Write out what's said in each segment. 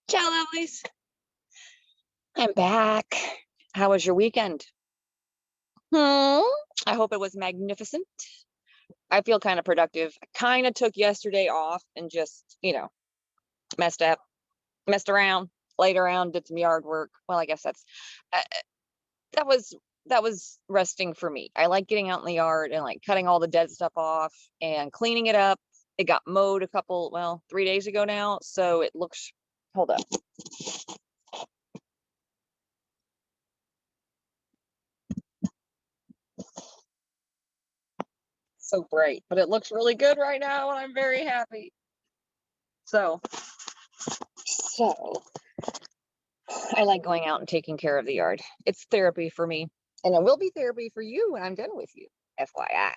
Ciao, lovelies. I'm back. How was your weekend? Hmm. I hope it was magnificent. I feel kind of productive. I kind of took yesterday off and just, messed up, messed around, laid around, did some yard work. Well, I guess uh, that was that was resting for me. I like getting out in the yard and like cutting all the dead stuff off and cleaning it up. It got mowed 3 days ago now, so it looks. Hold up. So bright, but it looks really good right now, and I'm very happy. So, so I like going out and taking care of the yard. It's therapy for me, and it will be therapy for you when I'm done with you. FYI.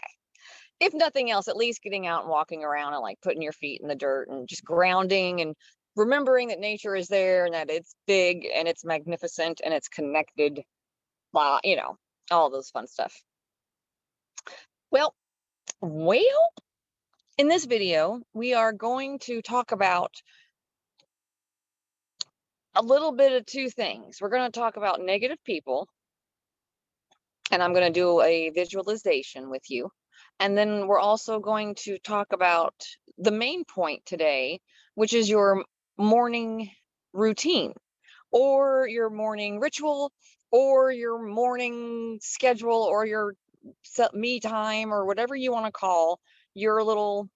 If nothing else, at least getting out and walking around and like putting your feet in the dirt and just grounding and remembering that nature is there and that it's big and it's magnificent and it's connected. Blah, all those fun stuff. Well, well, in this video, we are going to talk about a little bit of two things. We're going to talk about negative people, and I'm going to do a visualization with you. And then we're also going to talk about the main point today, which is your morning routine or your morning ritual or your morning schedule or your me time or whatever you want to call your little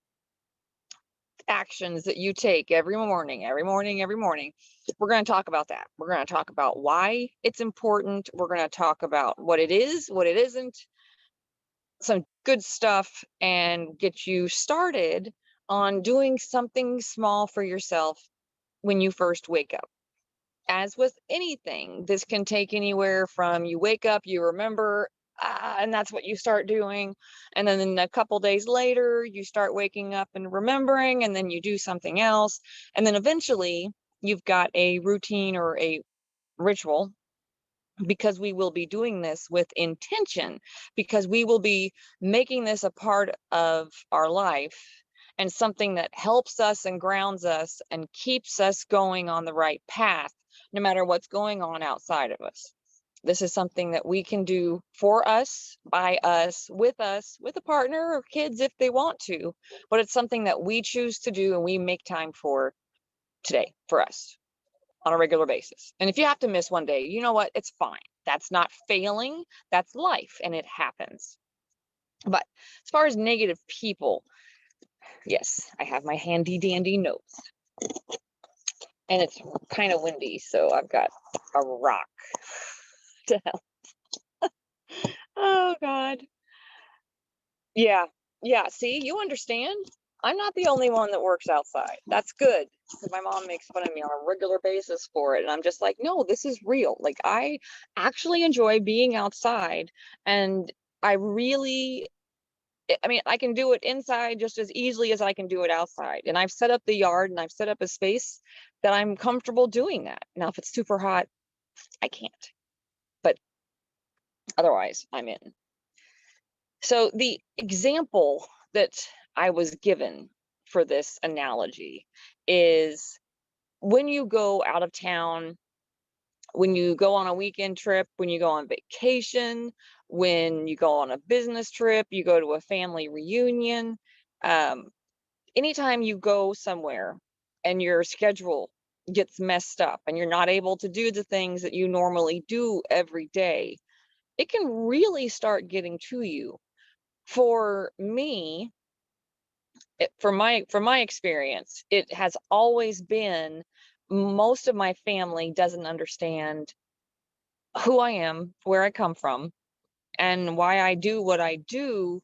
actions that you take every morning, every morning, every morning. We're going to talk about that. We're going to talk about why it's important. We're going to talk about what it is, what it isn't, some good stuff, and get you started on doing something small for yourself when you first wake up. As with anything, this can take anywhere from you wake up, you remember, and that's what you start doing. And then a couple days later, you start waking up and remembering, and then you do something else. And then eventually, you've got a routine or a ritual, because we will be doing this with intention, because we will be making this a part of our life and something that helps us and grounds us and keeps us going on the right path, no matter what's going on outside of us. This is something that we can do for us, by us, with a partner or kids if they want to, but it's something that we choose to do and we make time for today for us on a regular basis. And if you have to miss one day, you know what? It's fine. That's not failing. That's life, and it happens. But as far as negative people, yes, I have my handy dandy notes. And it's kind of windy, so I've got a rock to help. Oh, God. Yeah. Yeah. See, you understand. I'm not the only one that works outside. That's good, because my mom makes fun of me on a regular basis for it. And I'm just like, no, this is real. Like, I actually enjoy being outside. And I really, I mean, I can do it inside just as easily as I can do it outside. And I've set up the yard and I've set up a space that I'm comfortable doing that. Now, if it's super hot, I can't. But otherwise, I'm in. So the example that I was given for this analogy is when you go out of town, when you go on a weekend trip, when you go on vacation, when you go on a business trip, you go to a family reunion, um, anytime you go somewhere and your schedule gets messed up and you're not able to do the things that you normally do every day, it can really start getting to you. For me, from my experience, it has always been most of my family doesn't understand who I am, where I come from, and why I do what I do,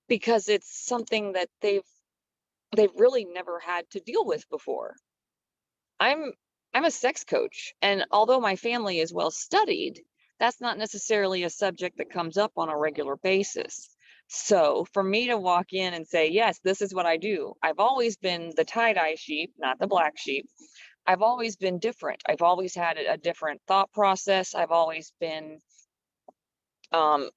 because it's something that they've really never had to deal with before. I'm I'm a sex coach, and although my family is well studied, that's not necessarily a subject that comes up on a regular basis. So for me to walk in and say, yes, this is what I do. I've always been the tie-dye sheep, not the black sheep. I've always been different. I've always had a different thought process. I've always been, well,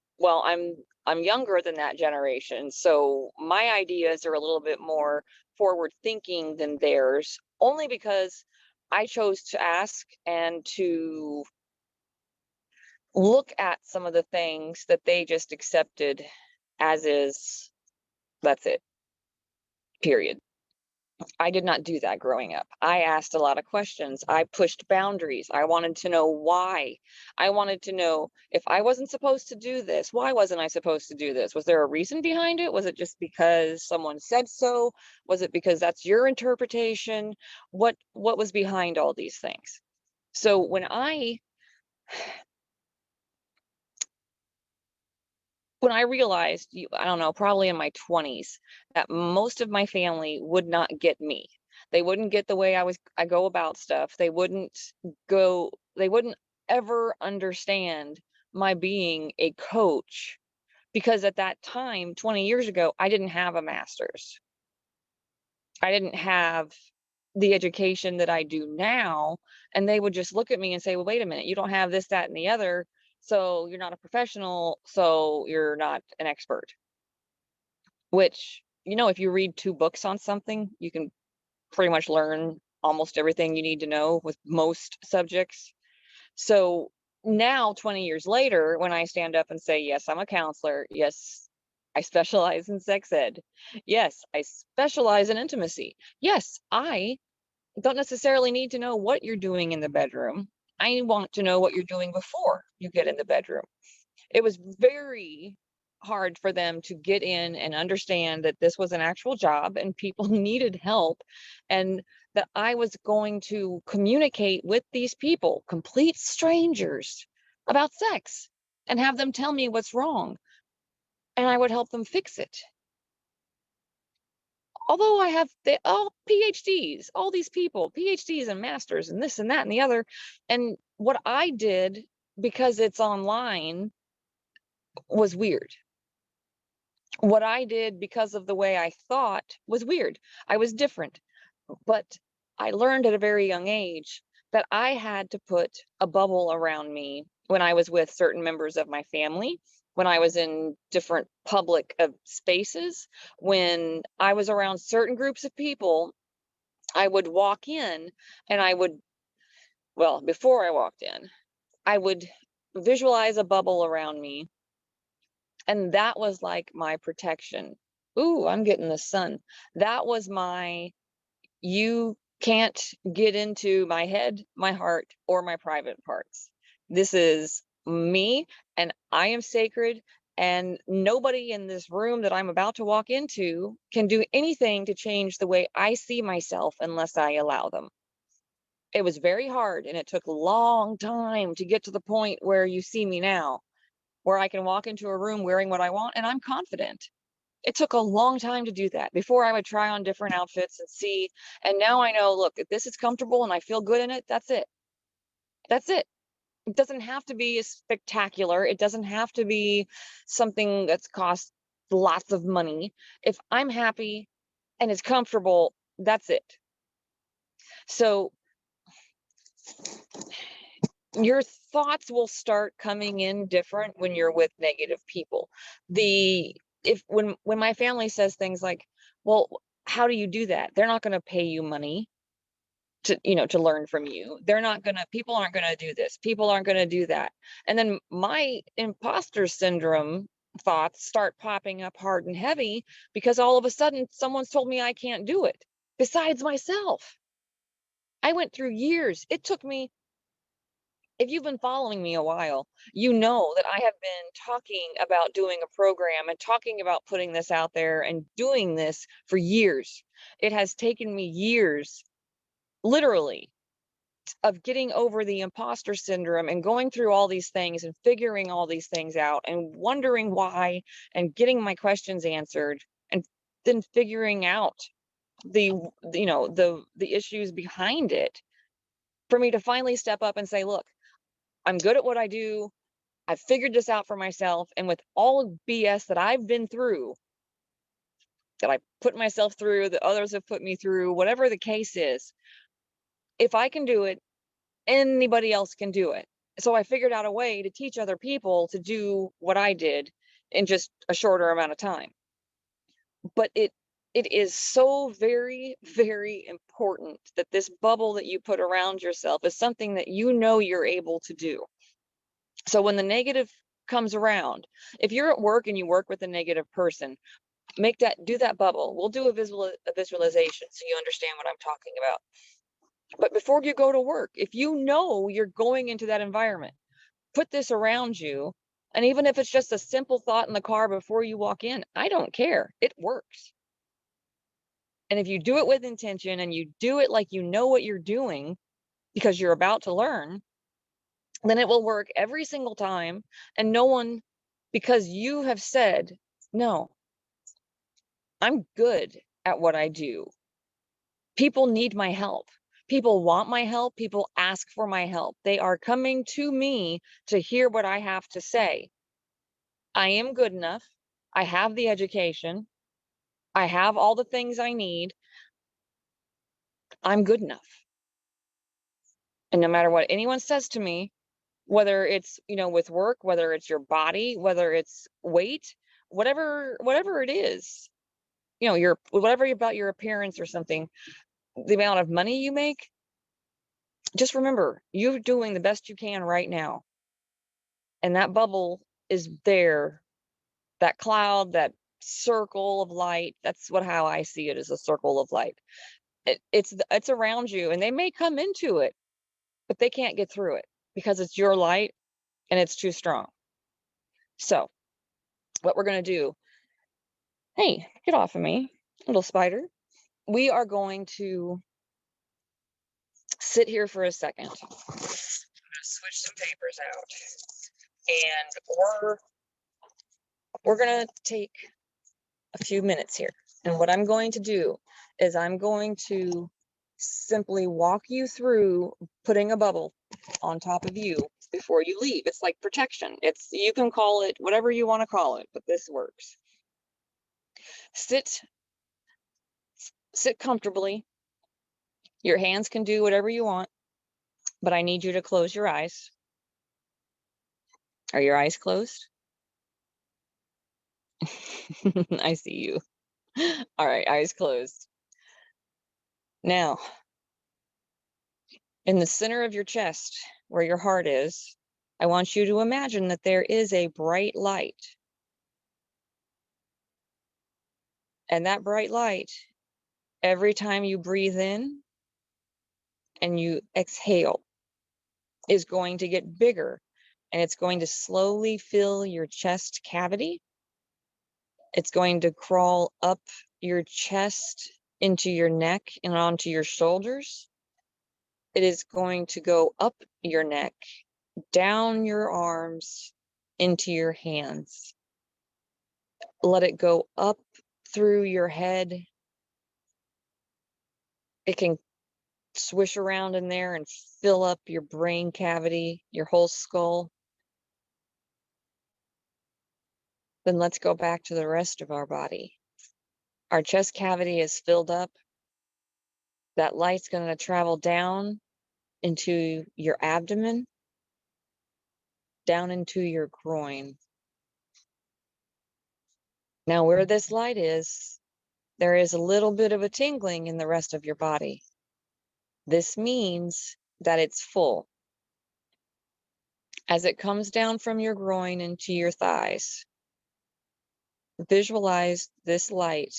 I'm younger than that generation, so my ideas are a little bit more forward thinking than theirs, only because I chose to ask and to look at some of the things that they just accepted as is. That's it, period. I did not do that growing up. I asked a lot of questions. I pushed boundaries. I wanted to know why. I wanted to know, if I wasn't supposed to do this, why wasn't I supposed to do this? Was there a reason behind it? Was it just because someone said so? Was it because that's your interpretation? What was behind all these things? So when I realized, I don't know, probably in my 20s, that most of my family would not get me. They wouldn't get the way I go about stuff. They wouldn't ever understand my being a coach, because at that time, 20 years ago, I didn't have a master's. I didn't have the education that I do now, and they would just look at me and say, "Well, wait a minute, you don't have this, that, and the other, so you're not a professional, so you're not an expert." Which, if you read 2 books on something, you can pretty much learn almost everything you need to know with most subjects. So now, 20 years later, when I stand up and say, "Yes, I'm a counselor. Yes, I specialize in sex ed. Yes, I specialize in intimacy. Yes, I don't necessarily need to know what you're doing in the bedroom. I want to know what you're doing before you get in the bedroom." It was very hard for them to get in and understand that this was an actual job and people needed help, and that I was going to communicate with these people, complete strangers, about sex, and have them tell me what's wrong, and I would help them fix it. Although I have all PhDs, all these people, PhDs and masters and this and that and the other. And what I did, because it's online, was weird. What I did, because of the way I thought, was weird. I was different. But I learned at a very young age that I had to put a bubble around me when I was with certain members of my family, when I was in different public spaces, when I was around certain groups of people. I would walk in and well, before I walked in, I would visualize a bubble around me, and that was like my protection. Ooh, I'm getting the sun. That was you can't get into my head, my heart, or my private parts. This is me, and I am sacred, and nobody in this room that I'm about to walk into can do anything to change the way I see myself unless I allow them. It was very hard, and it took a long time to get to the point where you see me now, where I can walk into a room wearing what I want and I'm confident. It took a long time to do that. Before, I would try on different outfits and see, and now I know, look, if this is comfortable and I feel good in it, that's it. That's it. It doesn't have to be as spectacular. It doesn't have to be something that's cost lots of money. If I'm happy and it's comfortable, that's it. So your thoughts will start coming in different when you're with negative people. The if when my family says things like, "Well, how do you do that? They're not going to pay you money to learn from you. They're not going to People aren't going to do this. People aren't going to do that." And then my imposter syndrome thoughts start popping up hard and heavy, because all of a sudden someone's told me I can't do it besides myself. I went through years. It took me If you've been following me a while, you know that I have been talking about doing a program and talking about putting this out there and doing this for years. It has taken me years, literally, of getting over the imposter syndrome and going through all these things and figuring all these things out and wondering why and getting my questions answered, and then figuring out the the issues behind it, for me to finally step up and say, "Look, I'm good at what I do. I've figured this out for myself, and with all of BS that I've been through, that I put myself through, that others have put me through, whatever the case is, if I can do it, anybody else can do it." So I figured out a way to teach other people to do what I did, in just a shorter amount of time. But it is so very, very important that this bubble that you put around yourself is something that you know you're able to do. So when the negative comes around, if you're at work and you work with a negative person, do that bubble. We'll do a visualization so you understand what I'm talking about. But before you go to work, if you know you're going into that environment, put this around you. And even if it's just a simple thought in the car before you walk in, I don't care. It works. And if you do it with intention and you do it like you know what you're doing because you're about to learn, then it will work every single time. And no one, because you have said, no, I'm good at what I do. People need my help. People want my help. People ask for my help. They are coming to me to hear what I have to say. I am good enough. I have the education. I have all the things I need. I'm good enough. And no matter what anyone says to me, whether it's, with work, whether it's your body, whether it's weight, whatever it is, your whatever about your appearance or something, the amount of money you make, just remember, you're doing the best you can right now. And that bubble is there, that cloud, that circle of light. That's how I see it, as a circle of light. It's around you, and they may come into it, but they can't get through it because it's your light and it's too strong. So what we're going to do, hey, get off of me, little spider. We are going to sit here for a second. I'm going to switch some papers out, and we're going to take a few minutes here. And what I'm going to do is I'm going to simply walk you through putting a bubble on top of you before you leave. It's like protection. You can call it whatever you want to call it, but this works. Sit comfortably. Your hands can do whatever you want, but I need you to close your eyes. Are your eyes closed? I see you. All right, eyes closed. Now, in the center of your chest, where your heart is, I want you to imagine that there is a bright light. And that bright light, every time you breathe in and you exhale, is going to get bigger, and it's going to slowly fill your chest cavity. It's going to crawl up your chest into your neck and onto your shoulders. It is going to go up your neck, down your arms, into your hands. Let it go up through your head. It can swish around in there and fill up your brain cavity, your whole skull. Then let's go back to the rest of our body. Our chest cavity is filled up. That light's going to travel down into your abdomen, down into your groin. Now, where this light is, there is a little bit of a tingling in the rest of your body. This means that it's full. As it comes down from your groin into your thighs, visualize this light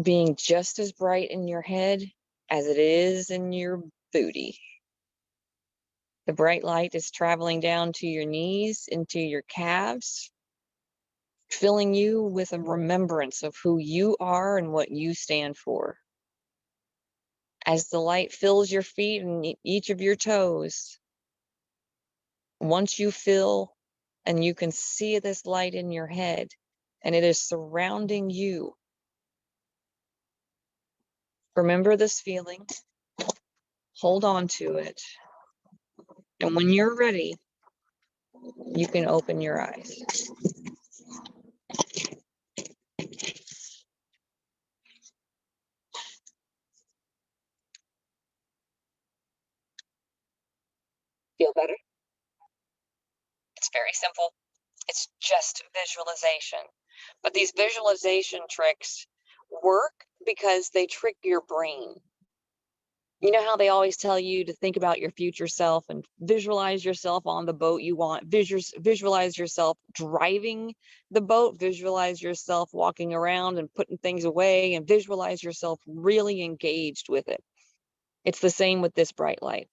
being just as bright in your head as it is in your booty. The bright light is traveling down to your knees, into your calves, filling you with a remembrance of who you are and what you stand for. As the light fills your feet and each of your toes, once you feel and you can see this light in your head and it is surrounding you, remember this feeling, hold on to it, and when you're ready, you can open your eyes. Feel better? It's very simple. It's just visualization. But these visualization tricks work because they trick your brain. You know how they always tell you to think about your future self and visualize yourself on the boat you want, visualize yourself driving the boat, visualize yourself walking around and putting things away, and visualize yourself really engaged with it. It's the same with this bright light.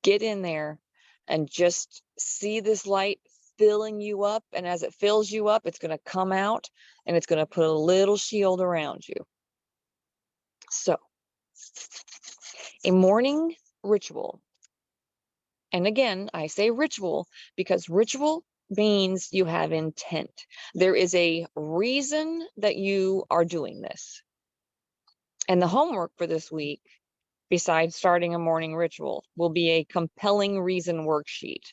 Get in there and just see this light filling you up. And as it fills you up, it's going to come out and it's going to put a little shield around you. So, a morning ritual. And again, I say ritual because ritual means you have intent. There is a reason that you are doing this. And the homework for this week, besides starting a morning ritual, will be a compelling reason worksheet.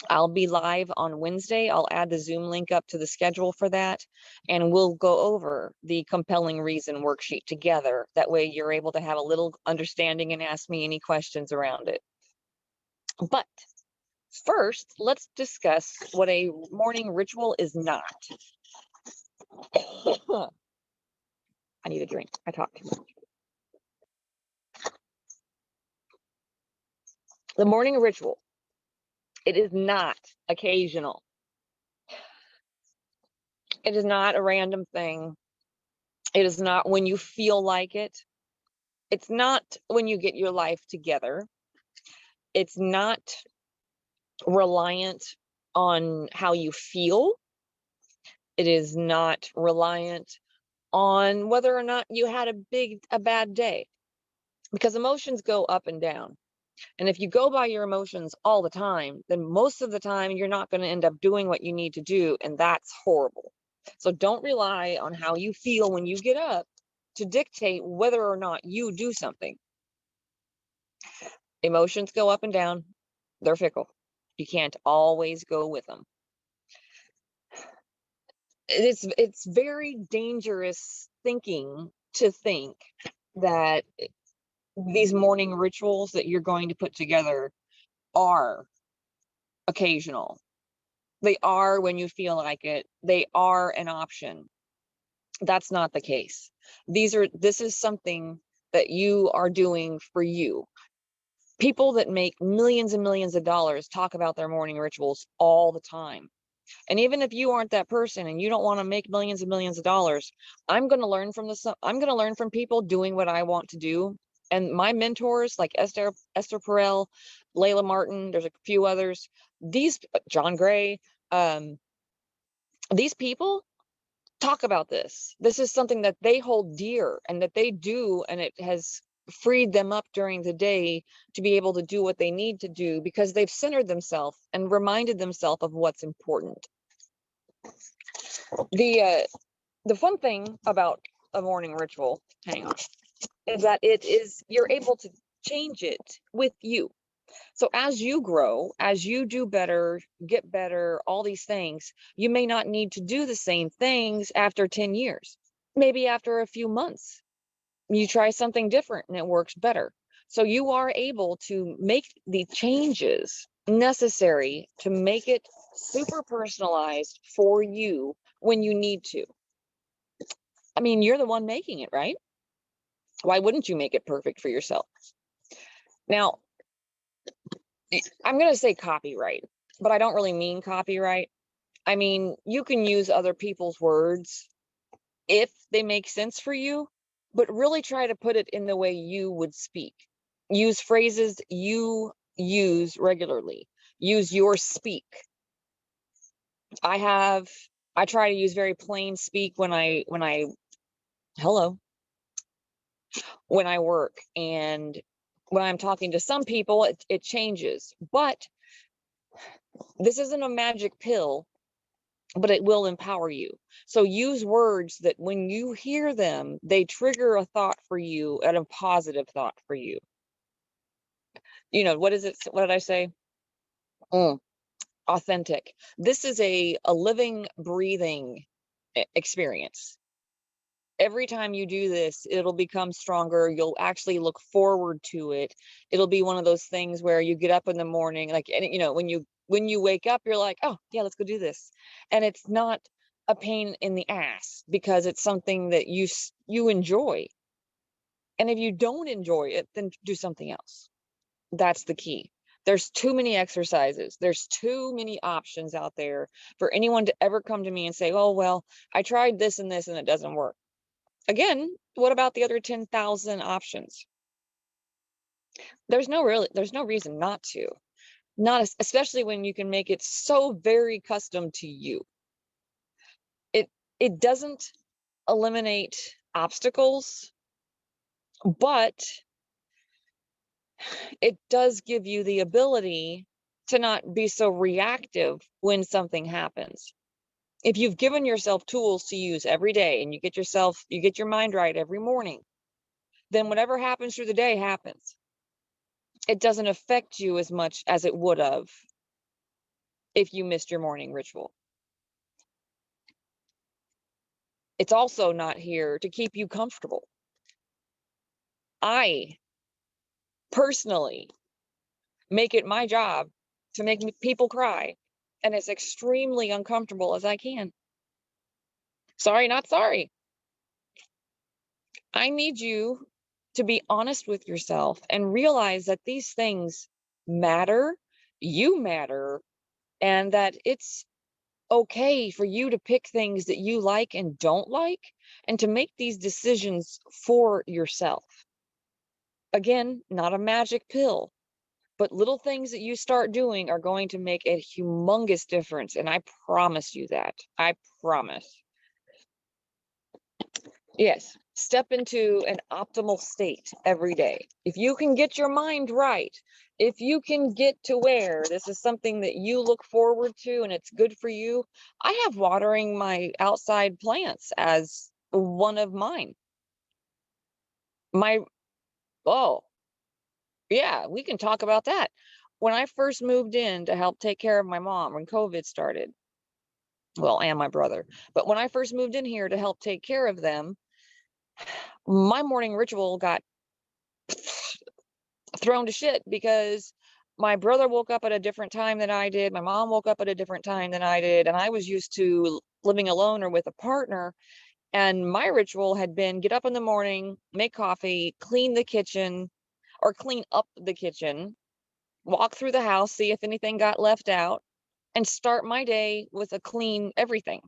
I'll be live on Wednesday. I'll add the Zoom link up to the schedule for that, and we'll go over the compelling reason worksheet together. That way you're able to have a little understanding and ask me any questions around it. But first, let's discuss what a morning ritual is not. I need a drink. I talk too much. The morning ritual, it is not occasional. It is not a random thing. It is not when you feel like it. It's not when you get your life together. It's not reliant on how you feel. It is not reliant on whether or not you had a bad day, because emotions go up and down. And if you go by your emotions all the time, then most of the time you're not going to end up doing what you need to do. And that's horrible. So don't rely on how you feel when you get up to dictate whether or not you do something. Emotions go up and down. They're fickle. You can't always go with them. It's very dangerous thinking to think that these morning rituals that you're going to put together are occasional. They are when you feel like it. They are an option. That's not the case. This is something that you are doing for you. People that make millions and millions of dollars talk about their morning rituals all the time. And even if you aren't that person and you don't want to make millions and millions of dollars, I'm going to learn from this. I'm going to learn from people doing what I want to do. And my mentors like Esther Perel, Layla Martin, there's a few others, John Gray, these people talk about this. This is something that they hold dear and that they do, and it has freed them up during the day to be able to do what they need to do because they've centered themselves and reminded themselves of what's important. The fun thing about a morning ritual, hang on, is that you're able to change it with you. So as you grow, as you do better, get better, all these things, you may not need to do the same things after 10 years. Maybe after a few months, you try something different and it works better. So you are able to make the changes necessary to make it super personalized for you when you need to. I mean, you're the one making it, right? Why wouldn't you make it perfect for yourself? Now, I'm going to say copyright, but I don't really mean copyright. I mean, you can use other people's words if they make sense for you, but really try to put it in the way you would speak. Use phrases you use regularly. Use your speak. I try to use very plain speak when I work, and when I'm talking to some people, it changes. But this isn't a magic pill, but it will empower you. So use words that when you hear them, they trigger a thought for you, and a positive thought for you. You know, what is it? What did I say? Authentic. This is a living, breathing experience. Every time you do this, it'll become stronger. You'll actually look forward to it. It'll be one of those things where you get up in the morning, like, and when you wake up, you're like, oh yeah, let's go do this. And it's not a pain in the ass because it's something that you enjoy. And if you don't enjoy it, then do something else. That's the key. There's too many exercises. There's too many options out there for anyone to ever come to me and say, oh, well, I tried this and it doesn't work. Again, what about the other 10,000 options? There's no reason not to. Especially when you can make it so very custom to you. It doesn't eliminate obstacles, but it does give you the ability to not be so reactive when something happens. If you've given yourself tools to use every day and you get your mind right every morning, then whatever happens through the day happens. It doesn't affect you as much as it would have if you missed your morning ritual. It's also not here to keep you comfortable. I personally make it my job to make people cry, and as extremely uncomfortable as I can. Sorry, not sorry. I need you to be honest with yourself and realize that these things matter, you matter, and that it's okay for you to pick things that you like and don't like, and to make these decisions for yourself. Again, not a magic pill, but little things that you start doing are going to make a humongous difference. And I promise you that. I promise. Yes, step into an optimal state every day. If you can get your mind right, if you can get to where this is something that you look forward to and it's good for you, I have watering my outside plants as one of mine. My, oh, yeah, we can talk about that. When I first moved in to help take care of my mom when COVID started, well, and my brother, but when I first moved in here to help take care of them, my morning ritual got thrown to shit because my brother woke up at a different time than I did. My mom woke up at a different time than I did. And I was used to living alone or with a partner. And my ritual had been get up in the morning, make coffee, clean the kitchen or clean up the kitchen, walk through the house, see if anything got left out, and start my day with a clean everything.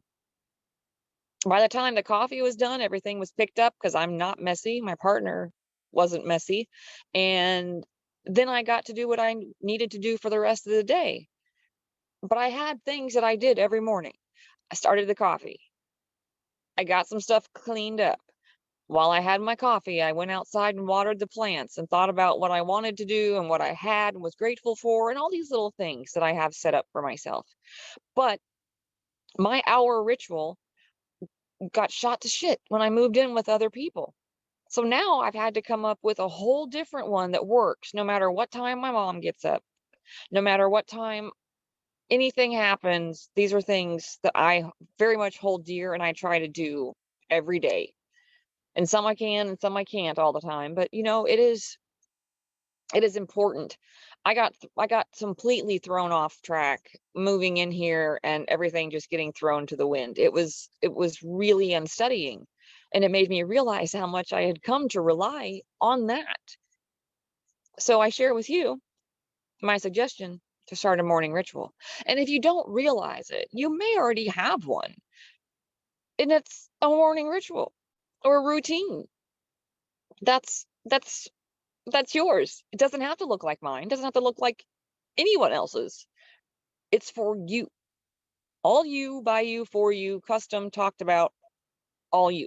By the time the coffee was done, everything was picked up because I'm not messy. My partner wasn't messy. And then I got to do what I needed to do for the rest of the day. But I had things that I did every morning. I started the coffee. I got some stuff cleaned up. While I had my coffee, I went outside and watered the plants and thought about what I wanted to do and what I had and was grateful for, and all these little things that I have set up for myself. But my hour ritual got shot to shit when I moved in with other people. So now I've had to come up with a whole different one that works no matter what time my mom gets up, no matter what time anything happens. These are things that I very much hold dear and I try to do every day. And some I can and some I can't all the time, but it is important. I got completely thrown off track moving in here and everything just getting thrown to the wind. It was really unsteadying, and it made me realize how much I had come to rely on that. So I share with you my suggestion to start a morning ritual. And if you don't realize it, you may already have one, and it's a morning ritual or a routine. That's that's yours. It doesn't have to look like mine. It doesn't have to look like anyone else's. It's for you. All you, by you, for you, custom, talked about, all you.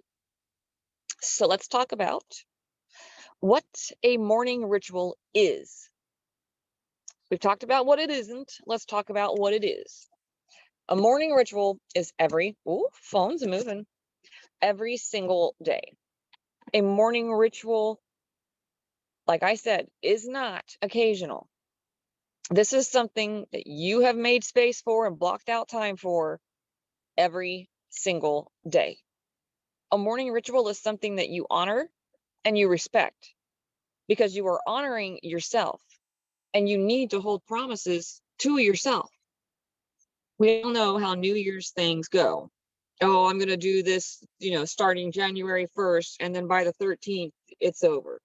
So let's talk about what a morning ritual is. We've talked about what it isn't. Let's talk about what it is. A morning ritual is phone's moving, every single day. A morning ritual, like I said, is not occasional. This is something that you have made space for and blocked out time for every single day. A morning ritual is something that you honor and you respect because you are honoring yourself and you need to hold promises to yourself. We all know how New Year's things go. Oh, I'm going to do this, starting January 1st, and then by the 13th, it's over.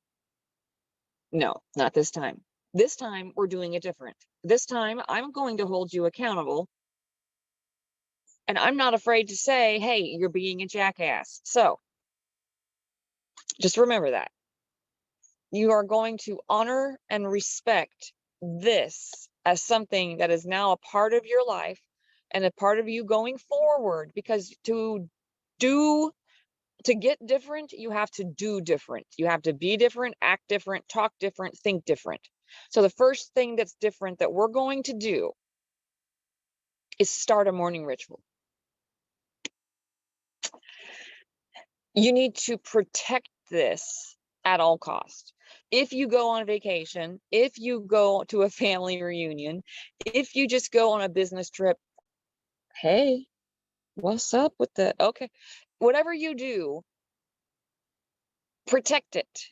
No, not this time. This time, we're doing it different. This time, I'm going to hold you accountable, and I'm not afraid to say, hey, you're being a jackass. So just remember that. You are going to honor and respect this as something that is now a part of your life and a part of you going forward, because do to get different, you have to do different. You have to be different, act different, talk different, think different. So the first thing that's different that we're going to do is start a morning ritual. You need to protect this at all costs. If you go on vacation, if you go to a family reunion, if you just go on a business trip, hey, what's up with that? Okay. Whatever you do, protect it.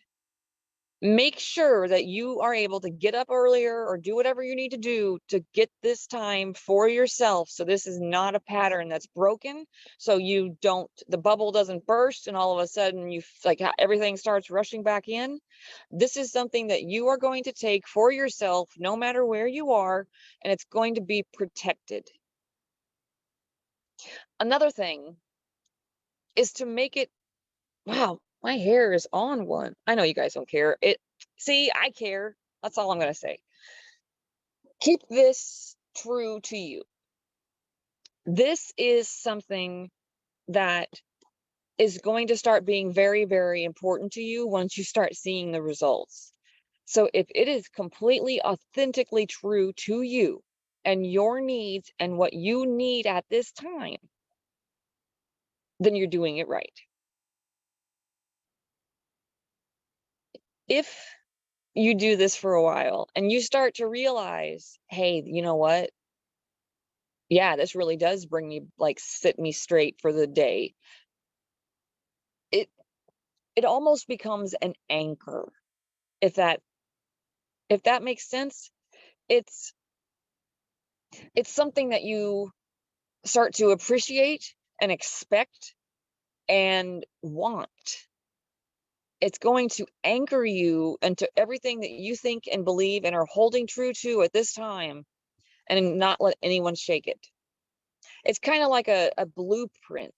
Make sure that you are able to get up earlier or do whatever you need to do to get this time for yourself. So this is not a pattern that's broken. So the bubble doesn't burst and all of a sudden everything starts rushing back in. This is something that you are going to take for yourself, no matter where you are, and it's going to be protected. Another thing is to make it, wow, my hair is on one. I know you guys don't care. See, I care. That's all I'm going to say. Keep this true to you. This is something that is going to start being very, very important to you once you start seeing the results. So if it is completely authentically true to you and your needs and what you need at this time, then you're doing it right. If you do this for a while and you start to realize, hey, you know what? Yeah, this really does bring me, sit me straight for the day. It it almost becomes an anchor. If that makes sense. It's it's something that you start to appreciate and expect and want. It's going to anchor you into everything that you think and believe and are holding true to at this time and not let anyone shake it. It's kind of like a blueprint.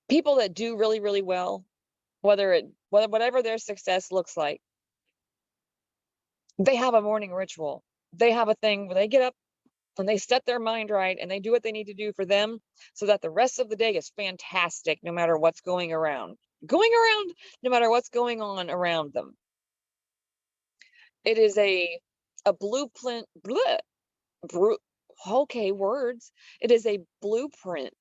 People that do really, really well, whatever their success looks like, they have a morning ritual. They have a thing where they get up and they set their mind right and they do what they need to do for them so that the rest of the day is fantastic no matter what's going around, no matter what's going on around them. It is a blueprint. Bru- okay, words. It is a blueprint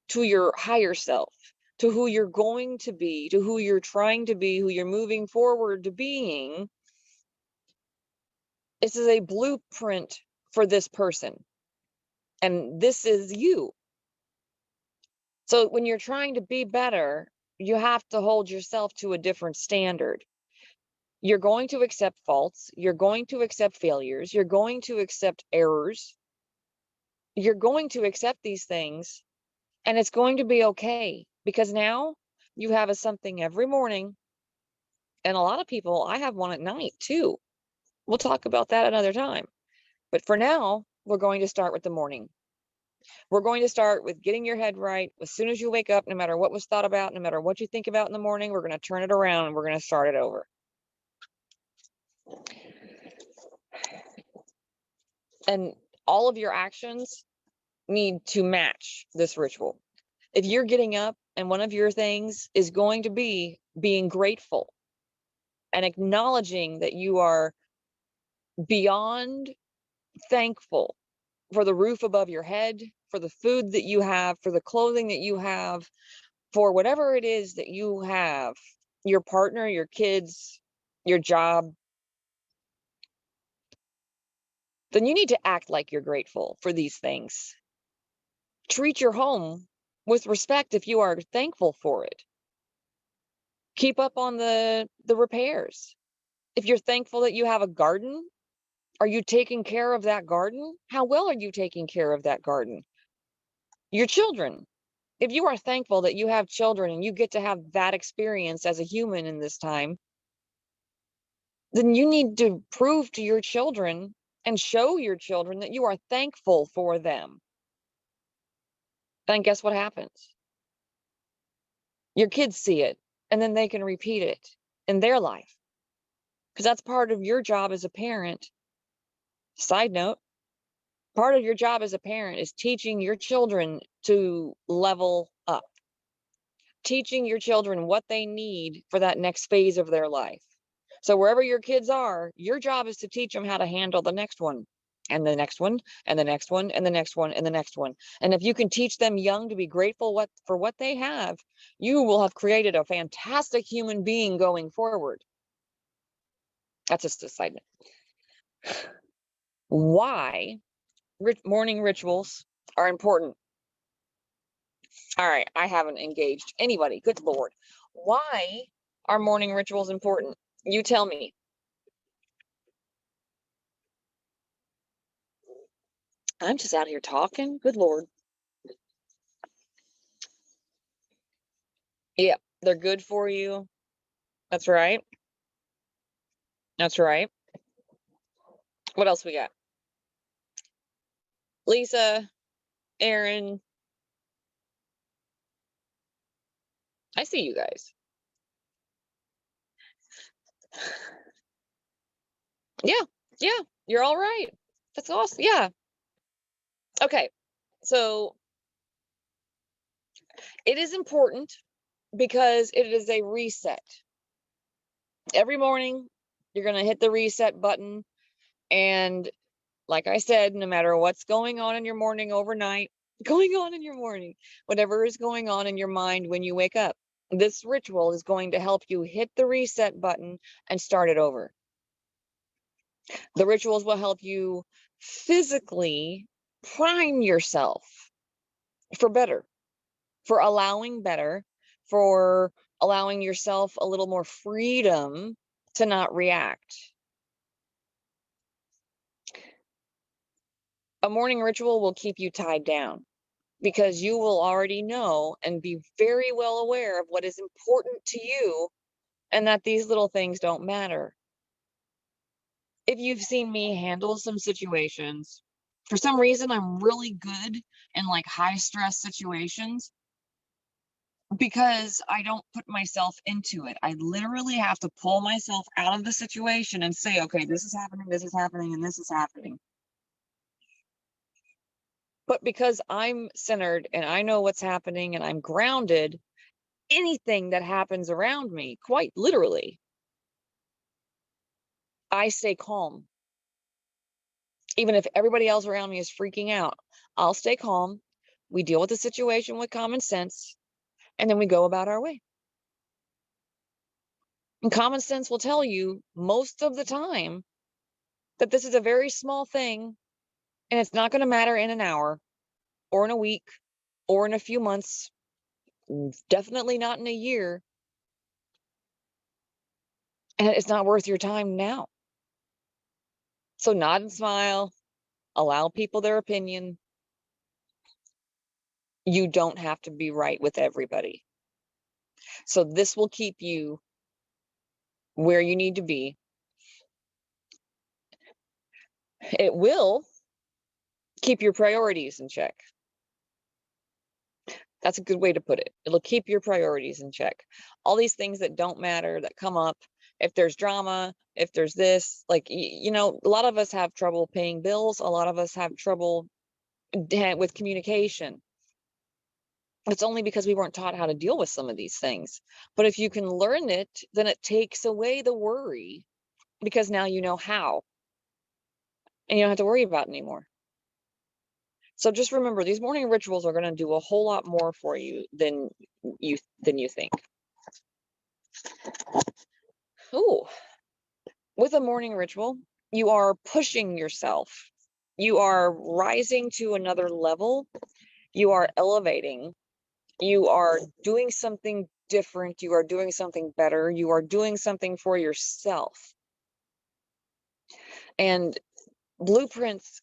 to your higher self, to who you're going to be, to who you're trying to be, who you're moving forward to being. This is a blueprint for this person, and this is you. So when you're trying to be better, you have to hold yourself to a different standard. You're going to accept faults, you're going to accept failures, you're going to accept errors, you're going to accept these things, and it's going to be okay because now you have something every morning. And a lot of people, I have one at night too. We'll talk about that another time. But for now, we're going to start with the morning. We're going to start with getting your head right. As soon as you wake up, no matter what was thought about, no matter what you think about in the morning, we're going to turn it around and we're going to start it over. And all of your actions need to match this ritual. If you're getting up and one of your things is going to be being grateful and acknowledging that you are beyond thankful for the roof above your head, for the food that you have, for the clothing that you have, for whatever it is that you have, your partner, your kids, your job, then you need to act like you're grateful for these things. Treat your home with respect if you are thankful for it. Keep up on the repairs. If you're thankful that you have a garden, are you taking care of that garden? How well are you taking care of that garden? Your children. If you are thankful that you have children and you get to have that experience as a human in this time, then you need to prove to your children and show your children that you are thankful for them. Then guess what happens? Your kids see it, and then they can repeat it in their life. Because that's part of your job as a parent. Side note, part of your job as a parent is teaching your children to level up, teaching your children what they need for that next phase of their life. So wherever your kids are, your job is to teach them how to handle the next one and the next one and the next one and the next one and the next one. And if you can teach them young to be grateful for what they have, you will have created a fantastic human being going forward. That's just a side note. Why morning rituals are important. All right, I haven't engaged anybody. Good Lord. Why are morning rituals important? You tell me. I'm just out here talking. Good Lord. Yeah, they're good for you. That's right. That's right. What else we got? Lisa, Aaron, I see you guys. Yeah, yeah, you're all right. That's awesome. Yeah. Okay. So it is important because it is a reset. Every morning, you're going to hit the reset button. And like I said, no matter what's going on in your morning overnight, going on in your morning, whatever is going on in your mind when you wake up, this ritual is going to help you hit the reset button and start it over. The rituals will help you physically prime yourself for better, for allowing better, for allowing yourself a little more freedom to not react. A morning ritual will keep you tied down because you will already know and be very well aware of what is important to you and that these little things don't matter. If you've seen me handle some situations, for some reason, I'm really good in like high stress situations because I don't put myself into it. I literally have to pull myself out of the situation and say, okay, this is happening, and this is happening. But because I'm centered and I know what's happening and I'm grounded, anything that happens around me, quite literally, I stay calm. Even if everybody else around me is freaking out, I'll stay calm. We deal with the situation with common sense, and then we go about our way. And common sense will tell you most of the time that this is a very small thing and it's not going to matter in an hour or in a week or in a few months, definitely not in a year. And it's not worth your time now. So nod and smile, allow people their opinion. You don't have to be right with everybody. So this will keep you where you need to be. It will keep your priorities in check. That's a good way to put it. It'll keep your priorities in check. All these things that don't matter that come up, if there's drama, if there's this, like, you know, a lot of us have trouble paying bills. A lot of us have trouble with communication. It's only because we weren't taught how to deal with some of these things. But if you can learn it, then it takes away the worry because now you know how and you don't have to worry about it anymore. So just remember, these morning rituals are going to do a whole lot more for you than you think. Oh, with a morning ritual, you are pushing yourself. You are rising to another level. You are elevating. You are doing something different. You are doing something better. You are doing something for yourself. And blueprints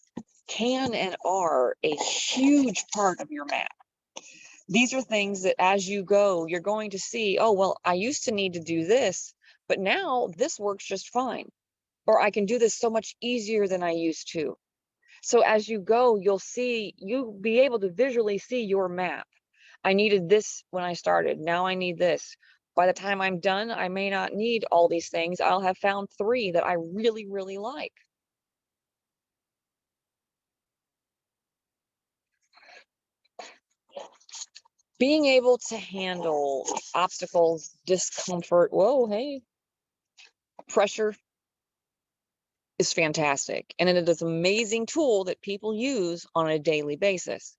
can and are a huge part of your map. These are things that as you go, you're going to see, oh, well, I used to need to do this, but now this works just fine. Or I can do this so much easier than I used to. So as you go, you'll be able to visually see your map. I needed this when I started. Now I need this. By the time I'm done, I may not need all these things. I'll have found 3 that I really, really like. Being able to handle obstacles, discomfort, whoa, hey, pressure is fantastic. And it is an amazing tool that people use on a daily basis.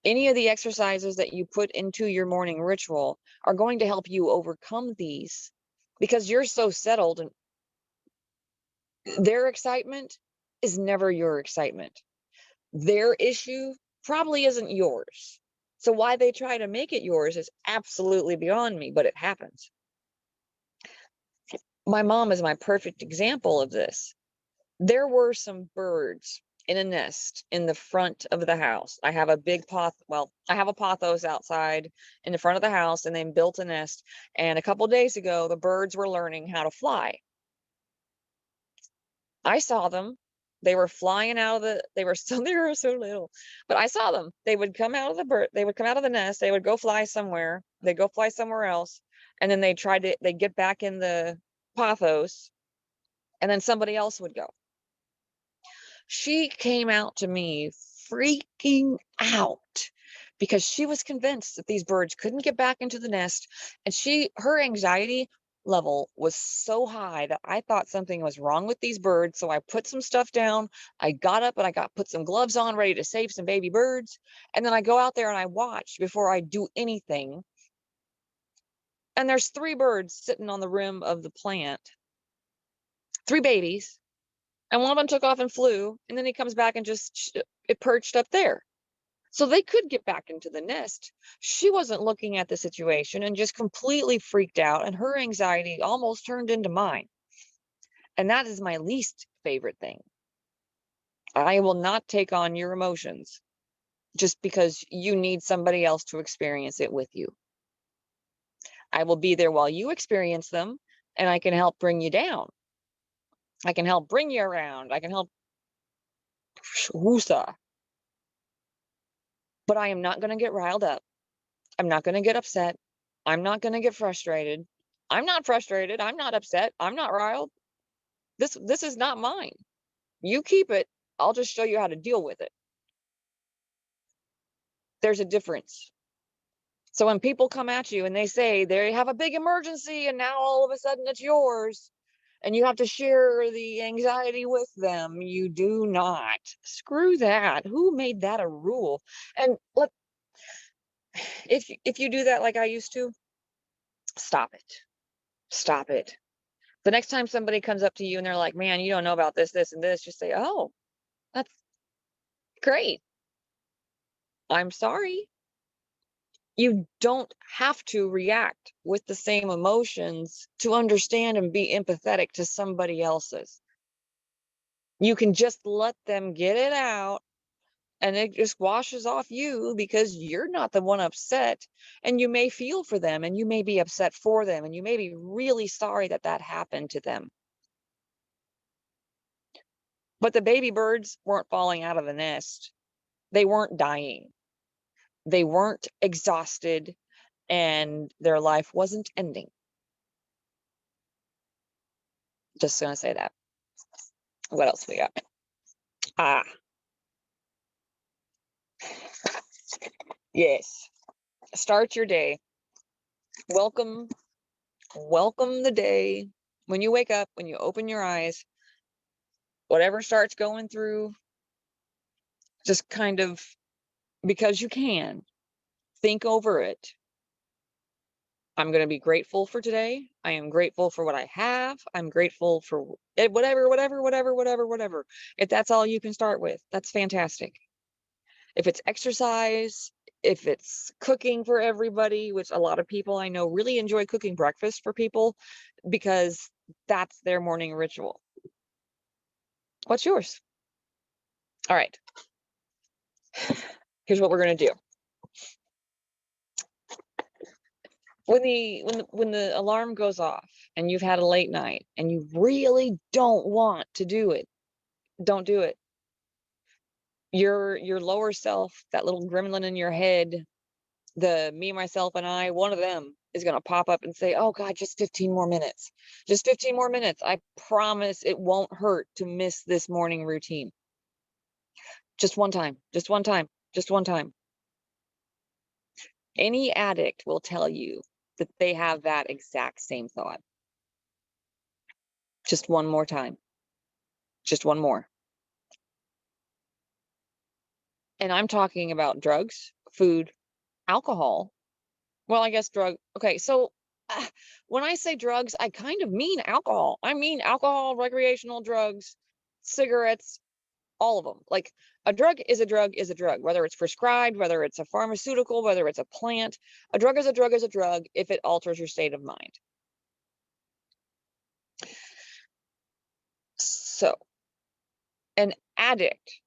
Any of the exercises that you put into your morning ritual are going to help you overcome these because you're so settled, and their excitement is never your excitement. Their issue probably isn't yours. So why they try to make it yours is absolutely beyond me, but it happens. My mom is my perfect example of this. There were some birds in a nest in the front of the house. I have a big I have a pothos outside in the front of the house, and they built a nest. And a couple days ago, the birds were learning how to fly. I saw them. They were flying out of they were so they were so little, but I saw them. They would come out of they would come out of the nest, they would go fly somewhere, they'd go fly somewhere else, and then they'd get back in the pothos, and then somebody else would go. She came out to me freaking out because she was convinced that these birds couldn't get back into the nest, and her anxiety level was so high that I thought something was wrong with these birds. So I put some stuff down. I got up and put some gloves on, ready to save some baby birds. And then I go out there and I watch before I do anything. And there's 3 birds sitting on the rim of the plant, 3 babies, and one of them took off and flew, and then he comes back and it perched up there. So they could get back into the nest. She wasn't looking at the situation and just completely freaked out, and her anxiety almost turned into mine. And that is my least favorite thing. I will not take on your emotions just because you need somebody else to experience it with you. I will be there while you experience them, and I can help bring you down. I can help bring you around. I can help woosa. But I am not going to get riled up. I'm not going to get upset. I'm not going to get frustrated. I'm not frustrated. I'm not upset. I'm not riled. This is not mine. You keep it. I'll just show you how to deal with it. There's a difference. So when people come at you and they say they have a big emergency and now all of a sudden it's yours and you have to share the anxiety with them, you do not. Screw that. Who made that a rule? And if you do that like I used to, stop it. Stop it. The next time somebody comes up to you and they're like, man, you don't know about this, this, and this, just say, oh, that's great. I'm sorry. You don't have to react with the same emotions to understand and be empathetic to somebody else's. You can just let them get it out, and it just washes off you because you're not the one upset. And you may feel for them, and you may be upset for them, and you may be really sorry that that happened to them. But the baby birds weren't falling out of the nest. They weren't dying. They weren't exhausted, and their life wasn't ending. Just gonna say that. What else we got? Ah, yes. Start your day. Welcome the day. When you wake up, when you open your eyes, whatever starts going through, just kind of, because you can, think over it. I'm going to be grateful for today. I am grateful for what I have. I'm grateful for whatever. If that's all you can start with, that's fantastic. If it's exercise, if it's cooking for everybody, which a lot of people I know really enjoy cooking breakfast for people because that's their morning ritual. What's yours? All right. Here's what we're going to do. When the alarm goes off and you've had a late night and you really don't want to do it, don't do it. Your lower self, that little gremlin in your head, the me, myself, and I, one of them is going to pop up and say, oh God, just 15 more minutes. Just 15 more minutes. I promise it won't hurt to miss this morning routine. Just one time, just one time, just one time. Any addict will tell you that they have that exact same thought. Just one more time. Just one more. And I'm talking about drugs, food, alcohol. Well, I guess drug. Okay, so when I say drugs, I kind of mean alcohol. I mean alcohol, recreational drugs, cigarettes, all of them. Like a drug is a drug is a drug, whether it's prescribed, whether it's a pharmaceutical, whether it's a plant. A drug is a drug is a drug if it alters your state of mind. So an addict,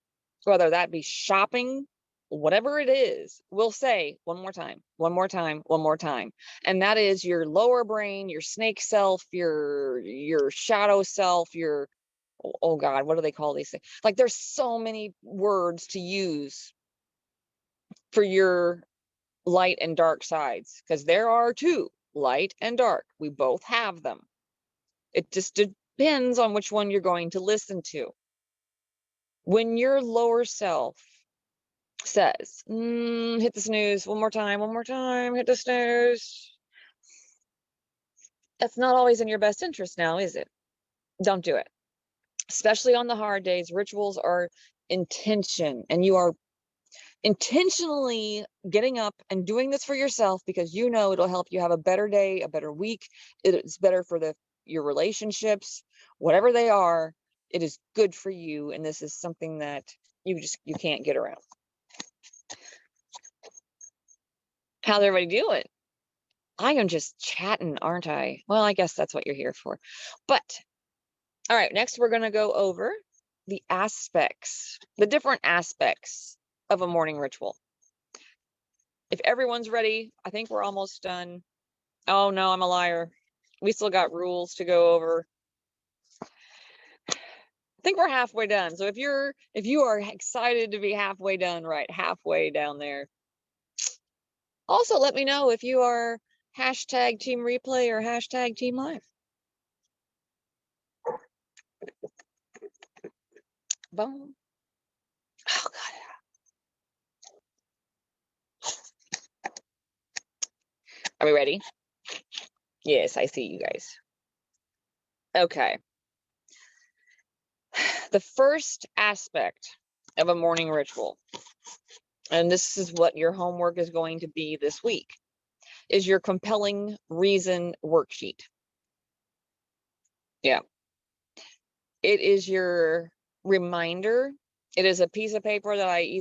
whether that be shopping, whatever it is, will say one more time, one more time, one more time. And that is your lower brain, your snake self, your shadow self, your oh God, what do they call these things? Like there's so many words to use for your light and dark sides, because there are two, light and dark. We both have them. It just depends on which one you're going to listen to. When your lower self says, hit the snooze one more time, hit the snooze. That's not always in your best interest now, is it? Don't do it. Especially on the hard days, rituals are intention, and you are intentionally getting up and doing this for yourself because you know it'll help you have a better day, a better week. It's better for your relationships, whatever they are. It is good for you, and this is something that you can't get around. How's everybody doing? I am just chatting, aren't I? Well, I guess that's what you're here for. But all right, next we're going to go over the different aspects of a morning ritual. If everyone's ready, I think we're almost done. Oh no, I'm a liar. We still got rules to go over. I think we're halfway done. So if you are excited to be halfway done, right, halfway down there. Also, let me know if you are hashtag team replay or hashtag team live. Boom. Oh God. Are we ready? Yes, I see you guys. Okay. The first aspect of a morning ritual, and this is what your homework is going to be this week, is your compelling reason worksheet. Yeah. It is your reminder. It is a piece of paper that I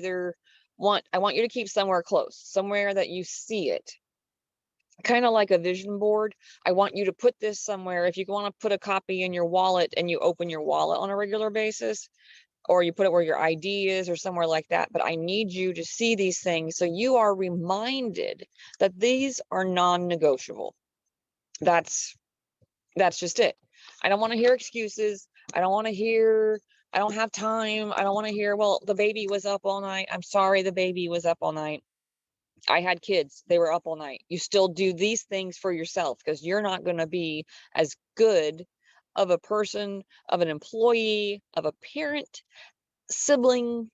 want you to keep somewhere close, somewhere that you see it. Kind of like a vision board. I want you to put this somewhere. If you want to put a copy in your wallet and you open your wallet on a regular basis, or you put it where your ID is or somewhere like that, but I need you to see these things so you are reminded that these are non-negotiable. That's just it. I don't want to hear excuses. I don't want to hear, I don't have time. I don't want to hear, well, the baby was up all night. I'm sorry the baby was up all night. I had kids, they were up all night. You still do these things for yourself because you're not going to be as good of a person, of an employee, of a parent, sibling,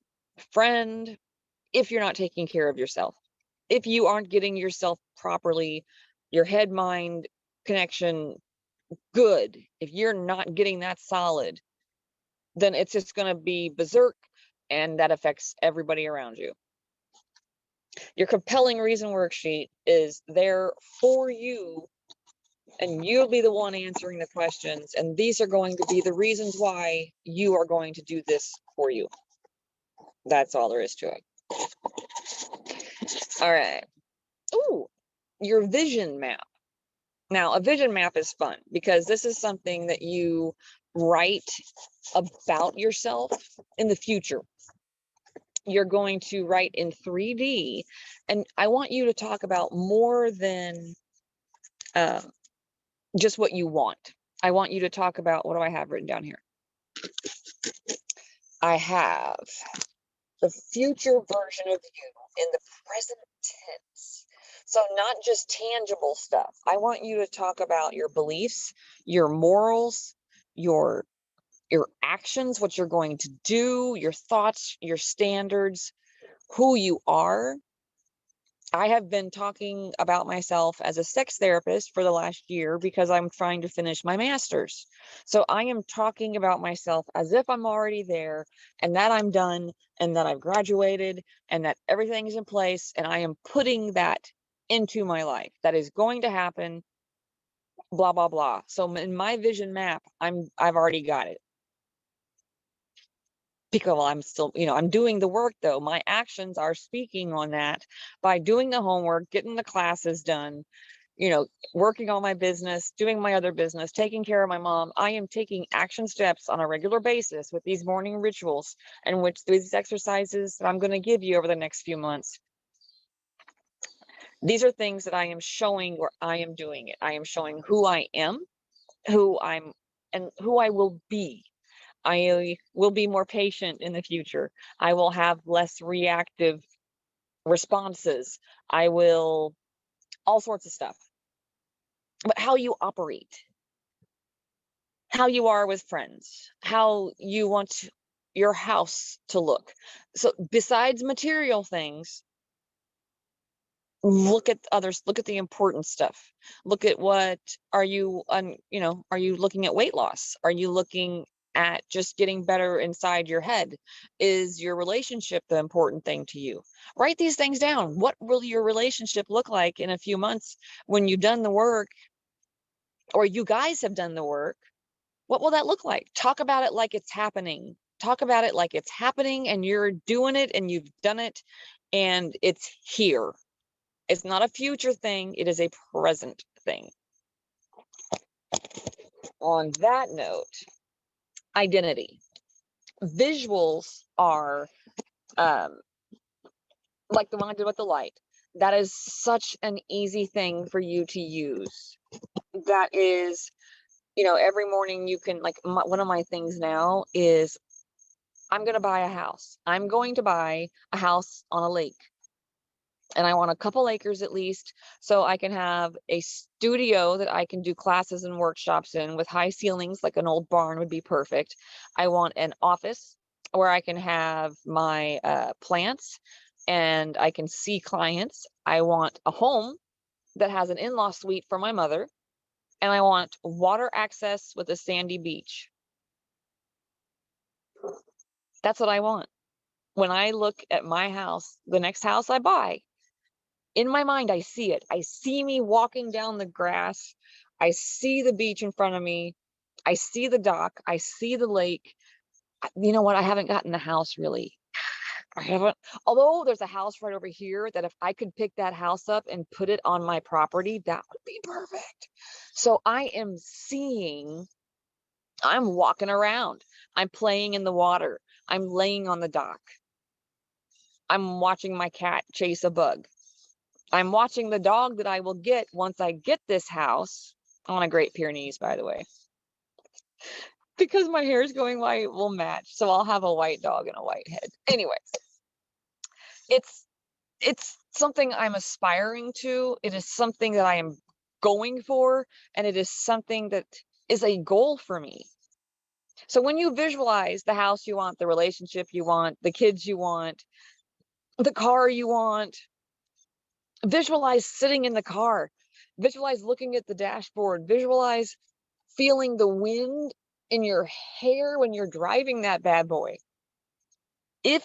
friend, if you're not taking care of yourself. If you aren't getting yourself properly, your head mind connection good, if you're not getting that solid, then it's just going to be berserk, and that affects everybody around you. Your compelling reason worksheet is there for you, and you'll be the one answering the questions, and these are going to be the reasons why you are going to do this for you. That's all there is to it. All right. Ooh, your vision map. Now, a vision map is fun because this is something that you write about yourself in the future. You're going to write in 3D, and I want you to talk about more than uh, just what you want. I want you to talk about, what do I have written down here? I have the future version of you in the present tense. So not just tangible stuff. I want you to talk about your beliefs, your morals, your actions, what you're going to do, your thoughts, your standards, who you are. I have been talking about myself as a sex therapist for the last year because I'm trying to finish my master's. So I am talking about myself as if I'm already there and that I'm done and that I've graduated and that everything is in place, and I am putting that into my life. That is going to happen, blah, blah, blah. So in my vision map, I've already got it. Because I'm still, I'm doing the work though. My actions are speaking on that by doing the homework, getting the classes done, working on my business, doing my other business, taking care of my mom. I am taking action steps on a regular basis with these morning rituals and which these exercises that I'm going to give you over the next few months. These are things that I am showing where I am doing it. I am showing who I am, and who I will be. I will be more patient in the future. I will have less reactive responses. I will, all sorts of stuff. But how you operate, how you are with friends, how you want your house to look. So besides material things, look at others, look at the important stuff. Look at what are you are you looking at weight loss? Are you looking at just getting better inside your head? Is your relationship the important thing to you? Write these things down. What will your relationship look like in a few months when you've done the work, or you guys have done the work? What will that look like? Talk about it like it's happening. Talk about it like it's happening and you're doing it and you've done it and it's here. It's not a future thing, it is a present thing. On that note, identity. Visuals are like the one I did with the light. That is such an easy thing for you to use. That is, every morning you can, like, one of my things now is I'm going to buy a house. I'm going to buy a house on a lake. And I want a couple acres at least, so I can have a studio that I can do classes and workshops in with high ceilings, like an old barn would be perfect. I want an office where I can have my plants and I can see clients. I want a home that has an in-law suite for my mother, and I want water access with a sandy beach. That's what I want. When I look at my house, the next house I buy, in my mind, I see it. I see me walking down the grass. I see the beach in front of me. I see the dock. I see the lake. You know what? I haven't gotten the house really. I haven't. Although there's a house right over here that if I could pick that house up and put it on my property, that would be perfect. So I am seeing, I'm walking around. I'm playing in the water. I'm laying on the dock. I'm watching my cat chase a bug. I'm watching the dog that I will get once I get this house. I want a Great Pyrenees, by the way, because my hair is going white, will match. So I'll have a white dog and a white head. Anyway, it's something I'm aspiring to. It is something that I am going for, and it is something that is a goal for me. So when you visualize the house you want, the relationship you want, the kids you want, the car you want, visualize sitting in the car, visualize looking at the dashboard, visualize feeling the wind in your hair when you're driving that bad boy. If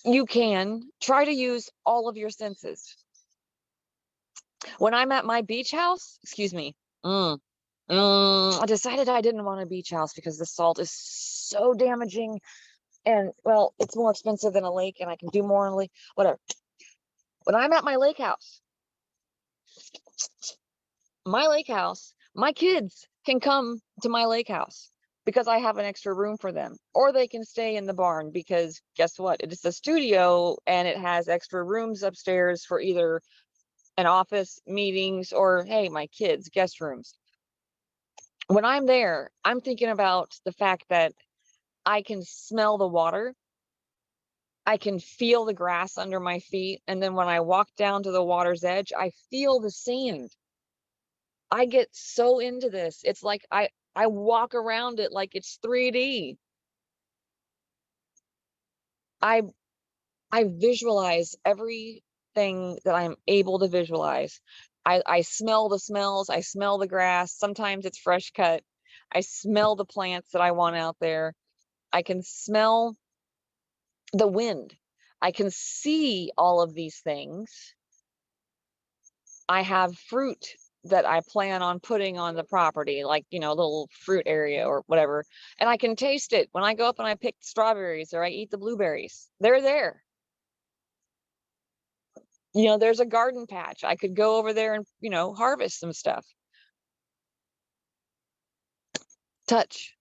you can, try to use all of your senses. When I'm at my beach house, excuse me, I decided I didn't want a beach house because the salt is so damaging, and well, it's more expensive than a lake and I can do more on a lake, whatever. When I'm at my lake house, my kids can come to my lake house because I have an extra room for them, or they can stay in the barn because guess what? It is a studio and it has extra rooms upstairs for either an office, meetings, or hey, my kids, guest rooms. When I'm there, I'm thinking about the fact that I can smell the water. I can feel the grass under my feet. And then when I walk down to the water's edge, I feel the sand. I get so into this. It's like I walk around it like it's 3D. I I visualize everything that I'm able to visualize. I smell the smells, I smell the grass. Sometimes it's fresh cut. I smell the plants that I want out there. I can smell the wind. I can see all of these things. I have fruit that I plan on putting on the property, like, a little fruit area or whatever. And I can taste it when I go up and I pick strawberries or I eat the blueberries. They're there. There's a garden patch. I could go over there and, harvest some stuff. Touch,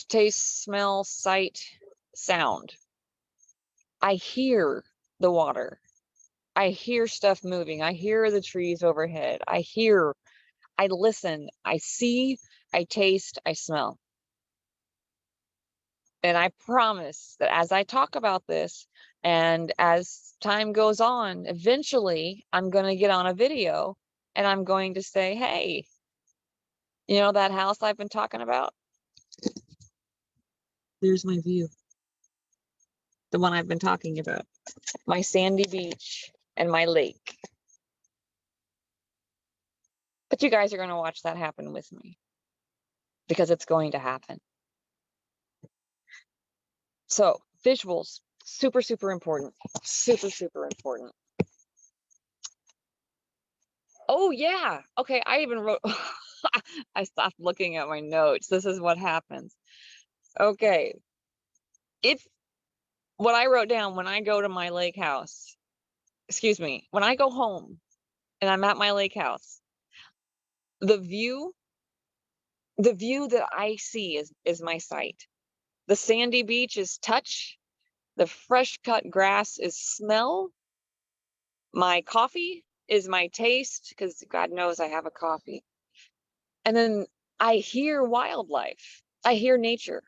taste, smell, sight, sound. I hear the water. I hear stuff moving. I hear the trees overhead. I listen, I see, I taste, I smell. And I promise that as I talk about this and as time goes on, eventually I'm going to get on a video and I'm going to say, hey, that house I've been talking about? There's my view. The one I've been talking about. My sandy beach and my lake. But you guys are going to watch that happen with me because it's going to happen. So, visuals, super, super important. Super, super important. Oh, yeah. Okay, I even wrote, I stopped looking at my notes. This is what happens. Okay. What I wrote down when I go to my lake house, excuse me, when I go home and I'm at my lake house, the view that I see is my sight. The sandy beach is touch. The fresh cut grass is smell. My coffee is my taste, because God knows I have a coffee. And then I hear wildlife. I hear nature.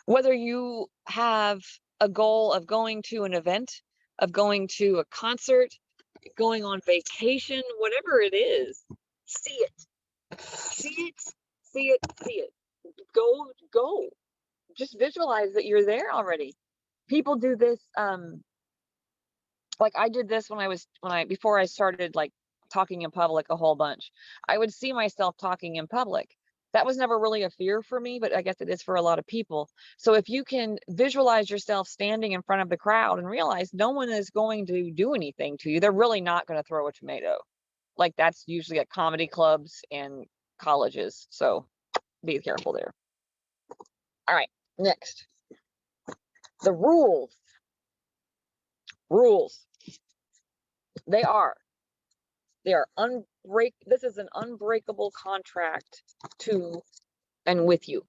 Whether you have a goal of going to an event, of going to a concert, going on vacation, whatever it is, see it. See it, see it, see it. Go. Just visualize that you're there already. People do this, like I did this before I started like talking in public a whole bunch. I would see myself talking in public. That was never really a fear for me, but I guess it is for a lot of people. So if you can visualize yourself standing in front of the crowd and realize no one is going to do anything to you, they're really not going to throw a tomato. Like that's usually at comedy clubs and colleges. So be careful there. All right, next. The rules. Rules. They are this is an unbreakable contract to and with you.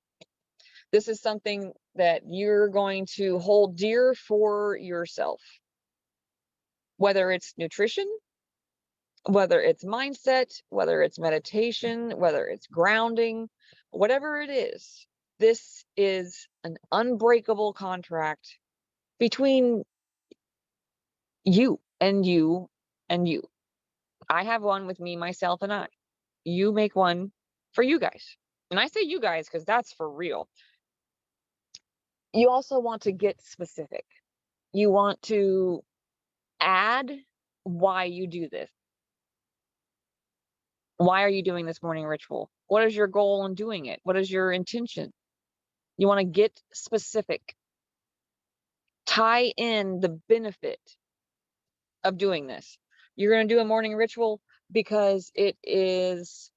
This is something that you're going to hold dear for yourself. Whether it's nutrition, whether it's mindset, whether it's meditation, whether it's grounding, whatever it is, this is an unbreakable contract between you and you and you. I have one with me, myself, and I. You make one for you guys. And I say you guys because that's for real. You also want to get specific. You want to add why you do this. Why are you doing this morning ritual? What is your goal in doing it? What is your intention? You want to get specific. Tie in the benefit of doing this. You're going to do a morning ritual because it is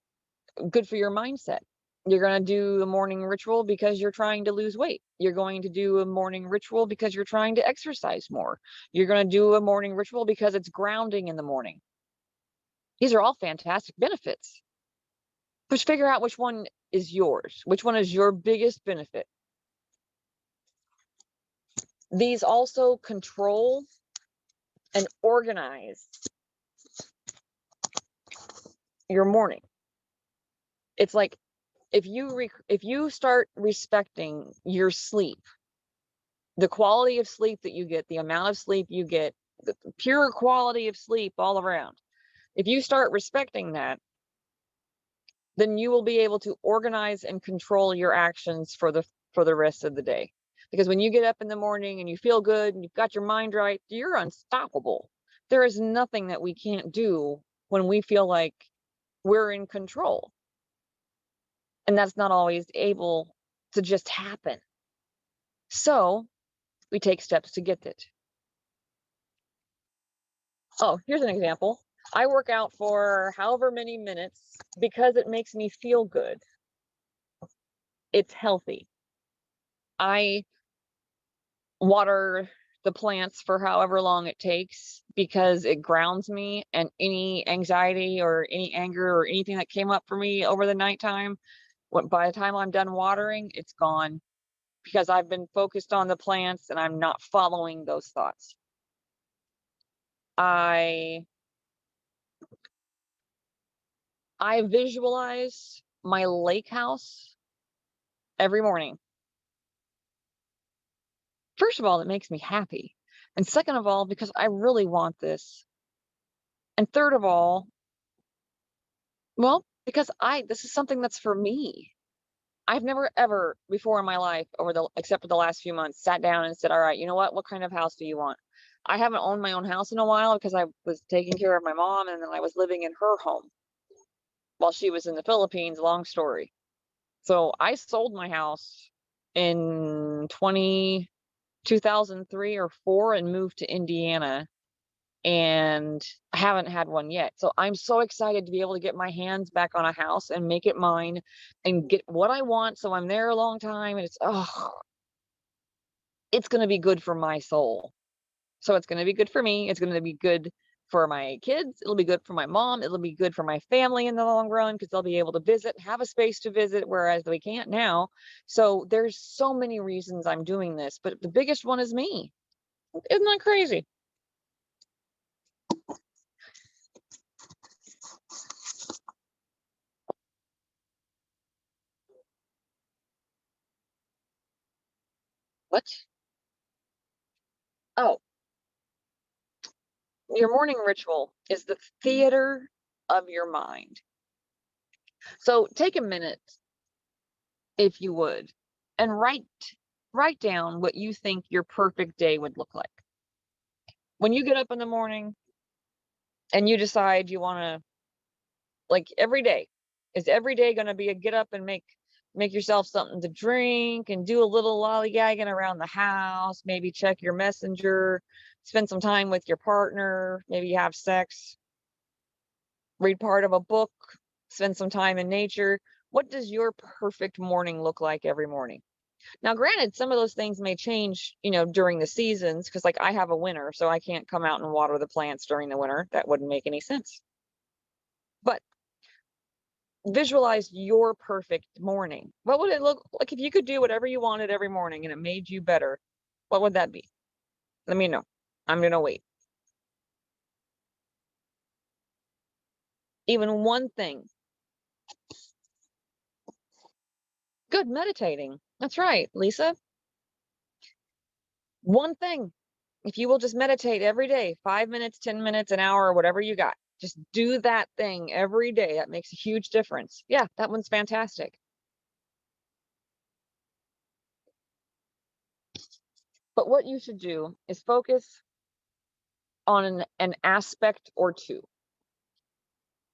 good for your mindset. You're going to do a morning ritual because you're trying to lose weight. You're going to do a morning ritual because you're trying to exercise more. You're going to do a morning ritual because it's grounding in the morning. These are all fantastic benefits. Just figure out which one is yours, which one is your biggest benefit. These also control and organize your morning. It's like if you start respecting your sleep, the quality of sleep that you get, the amount of sleep you get, the pure quality of sleep all around. If you start respecting that, then you will be able to organize and control your actions for the rest of the day. Because when you get up in the morning and you feel good and you've got your mind right, you're unstoppable. There is nothing that we can't do when we feel like we're in control. And that's not always able to just happen. So we take steps to get it. Oh, here's an example. I work out for however many minutes because it makes me feel good. It's healthy. I water the plants for however long it takes because it grounds me, and any anxiety or any anger or anything that came up for me over the nighttime, by the time I'm done watering, it's gone because I've been focused on the plants and I'm not following those thoughts. I visualize my lake house every morning. First of all, it makes me happy. And second of all, because I really want this. And third of all, well, because this is something that's for me. I've never ever before in my life except for the last few months, sat down and said, all right, you know what kind of house do you want? I haven't owned my own house in a while because I was taking care of my mom and then I was living in her home while she was in the Philippines, long story. So I sold my house in 2003 or 4 and moved to Indiana, and I haven't had one yet. So I'm so excited to be able to get my hands back on a house and make it mine and get what I want. So I'm there a long time and it's going to be good for my soul. So it's going to be good for me. It's going to be good for my kids. It'll be good for my mom. It'll be good for my family in the long run because they'll be able to visit, have a space to visit, whereas we can't now. So there's so many reasons I'm doing this, but the biggest one is me. Isn't that crazy? What? Oh, your morning ritual is the theater of your mind. So take a minute, if you would, and write down what you think your perfect day would look like. When you get up in the morning and you decide you want to, like, every day, is every day going to be a get up and make yourself something to drink and do a little lollygagging around the house, maybe check your messenger, spend some time with your partner, maybe have sex, read part of a book, spend some time in nature? What does your perfect morning look like every morning? Now, granted, some of those things may change, during the seasons, because like I have a winter, so I can't come out and water the plants during the winter. That wouldn't make any sense. But visualize your perfect morning. What would it look like if you could do whatever you wanted every morning and it made you better? What would that be? Let me know. I'm going to wait. Even one thing. Good, meditating. That's right, Lisa. One thing. If you will just meditate every day, 5 minutes, 10 minutes, an hour, whatever you got, just do that thing every day. That makes a huge difference. Yeah, that one's fantastic. But what you should do is focus on an aspect or two.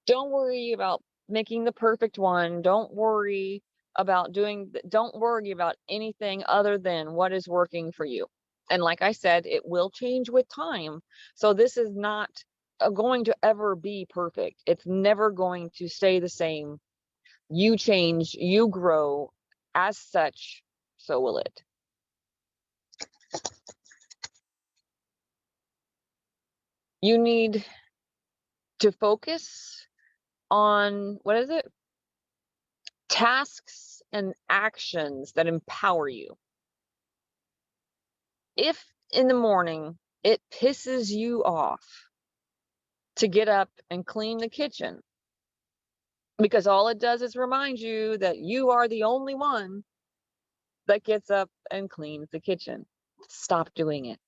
Don't worry about making the perfect one. Don't worry about anything other than what is working for you. And like I said, it will change with time. So this is not going to ever be perfect. It's never going to stay the same. You change, you grow. As such, so will it. You need to focus on, what is it? Tasks and actions that empower you. If in the morning it pisses you off to get up and clean the kitchen, because all it does is remind you that you are the only one that gets up and cleans the kitchen, stop doing it.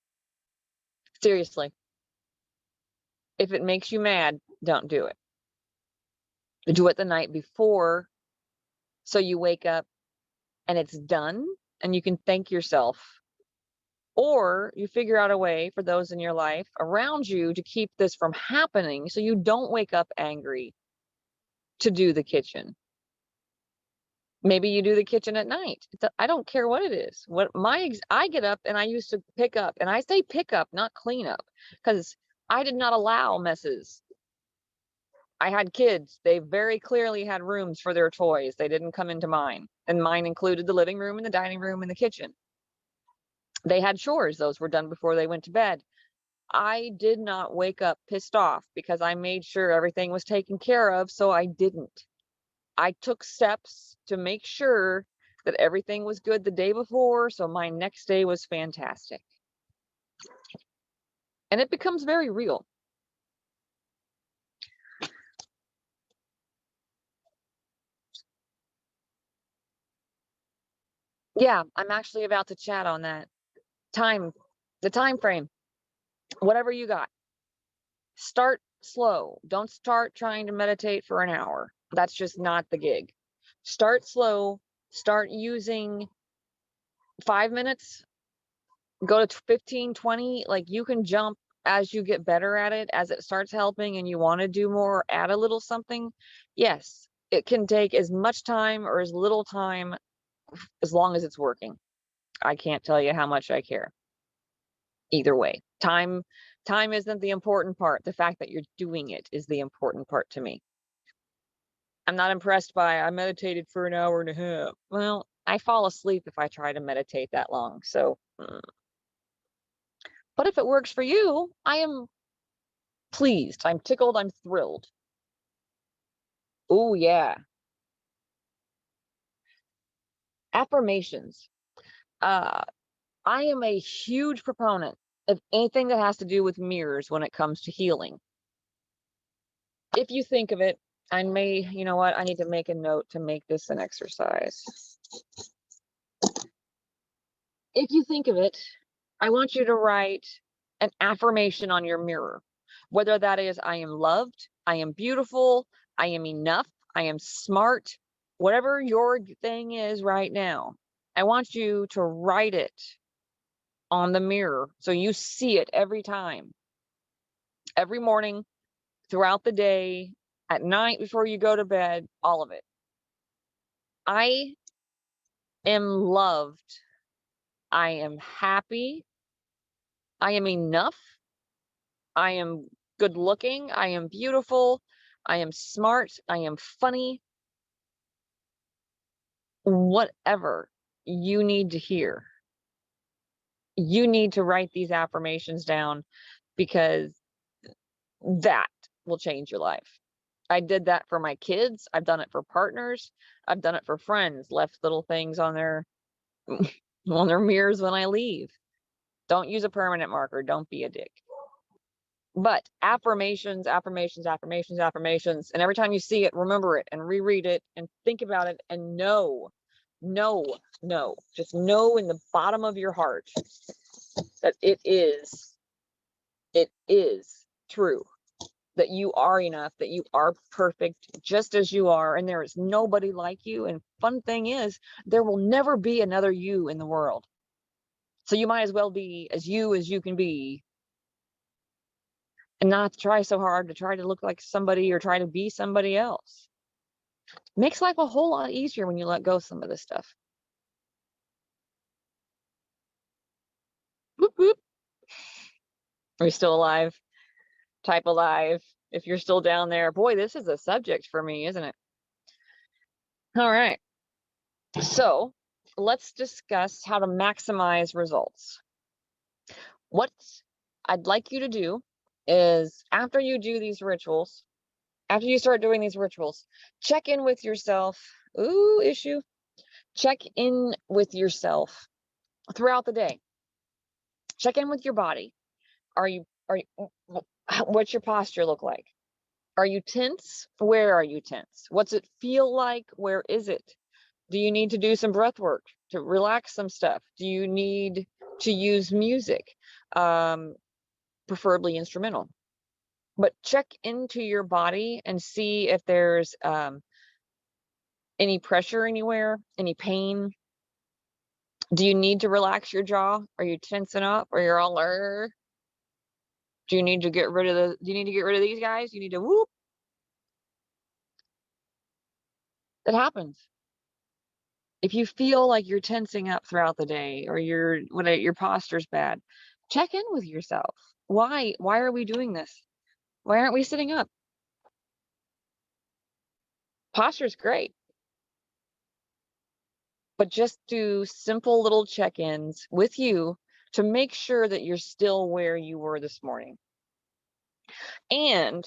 Seriously. If it makes you mad, don't do it. Do it the night before, so you wake up and it's done and you can thank yourself. Or you figure out a way for those in your life around you to keep this from happening, so you don't wake up angry to do the kitchen. Maybe you do the kitchen at night. I don't care what it is. I get up and I used to pick up, and I say pick up, not clean up, because I did not allow messes. I had kids. They very clearly had rooms for their toys. They didn't come into mine. And mine included the living room and the dining room and the kitchen. They had chores. Those were done before they went to bed. I did not wake up pissed off because I made sure everything was taken care of, so I didn't. I took steps to make sure that everything was good the day before, so my next day was fantastic. And it becomes very real. Yeah, I'm actually about to chat on that. The time frame, whatever you got. Start slow. Don't start trying to meditate for an hour. That's just not the gig. Start slow. Start using 5 minutes, go to 15, 20. Like, you can jump as you get better at it, as it starts helping and you want to do more, add a little something. Yes, it can take as much time or as little time as long as it's working. I can't tell you how much I care. Either way, time isn't the important part. The fact that you're doing it is the important part to me. I'm not impressed by, I meditated for an hour and a half. Well, I fall asleep if I try to meditate that long. So, but if it works for you, I am pleased. I'm tickled. I'm thrilled. Oh, yeah. Affirmations. Uh, I am a huge proponent of anything that has to do with mirrors when it comes to healing. If you think of it, you know what? I need to make a note to make this an exercise. If you think of it, I want you to write an affirmation on your mirror, whether that is, I am loved, I am beautiful, I am enough, I am smart, whatever your thing is right now. I want you to write it on the mirror so you see it every time, every morning, throughout the day, at night before you go to bed, all of it. I am loved. I am happy. I am enough. I am good looking. I am beautiful. I am smart. I am funny. Whatever you need to hear, you need to write these affirmations down, because that will change your life. I did that for my kids. I've done it for partners. I've done it for friends, left little things on their on their mirrors when I leave. Don't use a permanent marker. Don't be a dick. But affirmations, affirmations, affirmations, affirmations. And every time you see it, remember it and reread it and think about it and know, just know in the bottom of your heart that it is true, that you are enough, that you are perfect just as you are, and there is nobody like you. And fun thing is, there will never be another you in the world. So you might as well be as you can be, and not try so hard to try to look like somebody or try to be somebody else. Makes life a whole lot easier when you let go of some of this stuff. Whoop, whoop. Are you still alive? Type alive if you're still down there. Boy, this is a subject for me, isn't it? All right. So let's discuss how to maximize results. What I'd like you to do is after you do these rituals, after you start doing these rituals, check in with yourself. Ooh, issue. Check in with yourself throughout the day. Check in with your body. Are you, what's your posture look like? Are you tense? Where are you tense? What's it feel like? Where is it? Do you need to do some breath work to relax some stuff? Do you need to use music? Preferably instrumental. But check into your body and see if there's any pressure anywhere, any pain. Do you need to relax your jaw? Are you tensing up or you're all do you need to get rid of these guys? You need to whoop. It happens. If you feel like you're tensing up throughout the day or your posture's bad, check in with yourself. Why are we doing this? Why aren't we sitting up? Posture's great. But just do simple little check-ins with you to make sure that you're still where you were this morning. And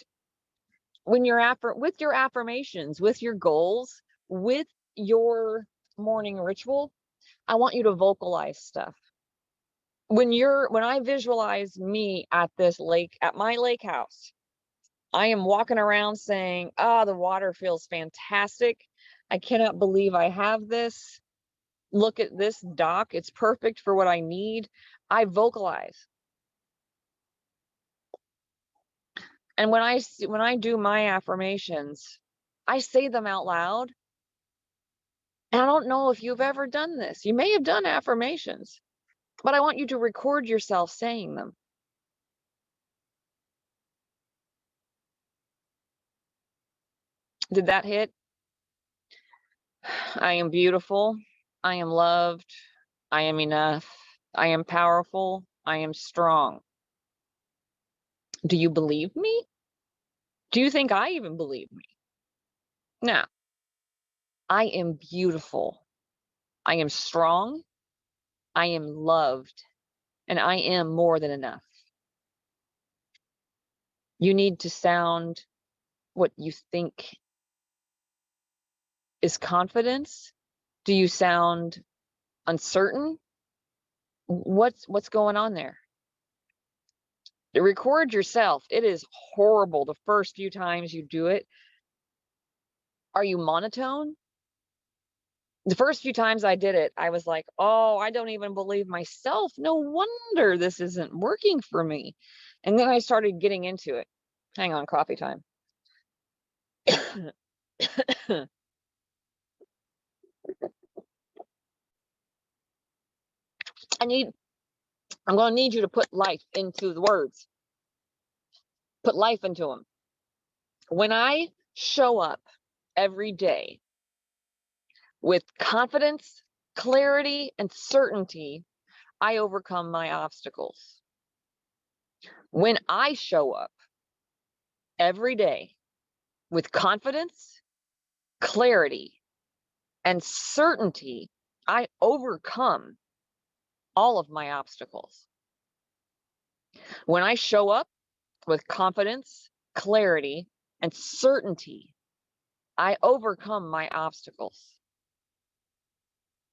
when you're with your affirmations, with your goals, with your morning ritual, I want you to vocalize stuff. When I visualize me at my lake house, I am walking around saying, the water feels fantastic. I cannot believe I have this. Look at this dock. It's perfect for what I need. I vocalize. And when I do my affirmations, I say them out loud. And I don't know if you've ever done this. You may have done affirmations, but I want you to record yourself saying them. Did that hit? I am beautiful. I am loved. I am enough. I am powerful. I am strong. Do you believe me? Do you think I even believe me? No. I am beautiful. I am strong. I am loved. And I am more than enough. You need to sound what you think is confidence. Do you sound uncertain? What's going on there? To record yourself. It is horrible the first few times you do it. Are you monotone? The first few times I did it, I was like, oh, I don't even believe myself. No wonder this isn't working for me. And then I started getting into it. Hang on, coffee time. I'm going to need you to put life into the words. Put life into them. When I show up every day with confidence, clarity, and certainty, I overcome my obstacles. When I show up every day with confidence, clarity, and certainty, I overcome all of my obstacles. When I show up with confidence, clarity, and certainty, I overcome my obstacles.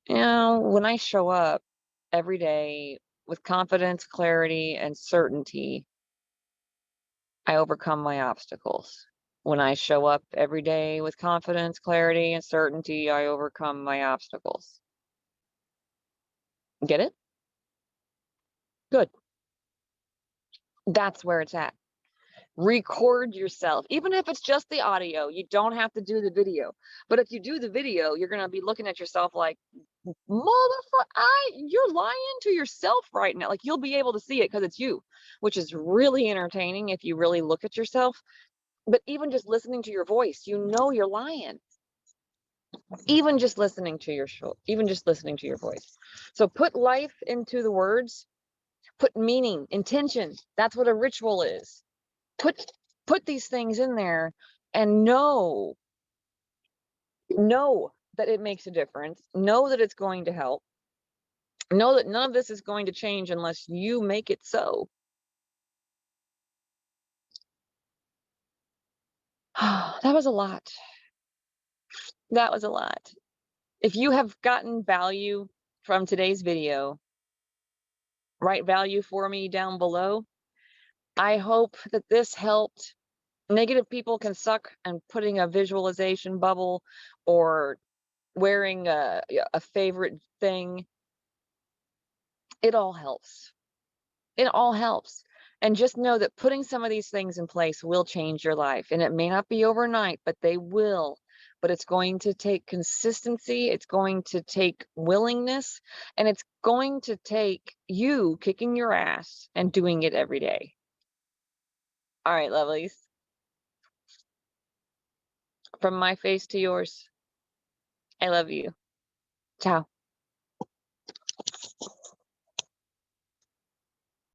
When I show up every day with confidence, clarity, and certainty, I overcome my obstacles. When I show up every day with confidence, clarity, and certainty, I overcome my obstacles. Get it? Good. That's where it's at. Record yourself, even if it's just the audio. You don't have to do the video. But if you do the video, you're going to be looking at yourself like, you're lying to yourself right now. Like, you'll be able to see it because it's you, which is really entertaining if you really look at yourself. But even just listening to your voice, you know you're lying. Even just listening to your voice. So put life into the words, put meaning, intention. That's what a ritual is. Put these things in there and know that it makes a difference. Know that it's going to help. Know that none of this is going to change unless you make it so. That was a lot. That was a lot. If you have gotten value from today's video, write value for me down below. I hope that this helped. Negative people can suck, and putting a visualization bubble or wearing a favorite thing, it all helps. It all helps. And just know that putting some of these things in place will change your life. And it may not be overnight, but they will. But it's going to take consistency, it's going to take willingness, and it's going to take you kicking your ass and doing it every day. All right, lovelies. From my face to yours, I love you. Ciao.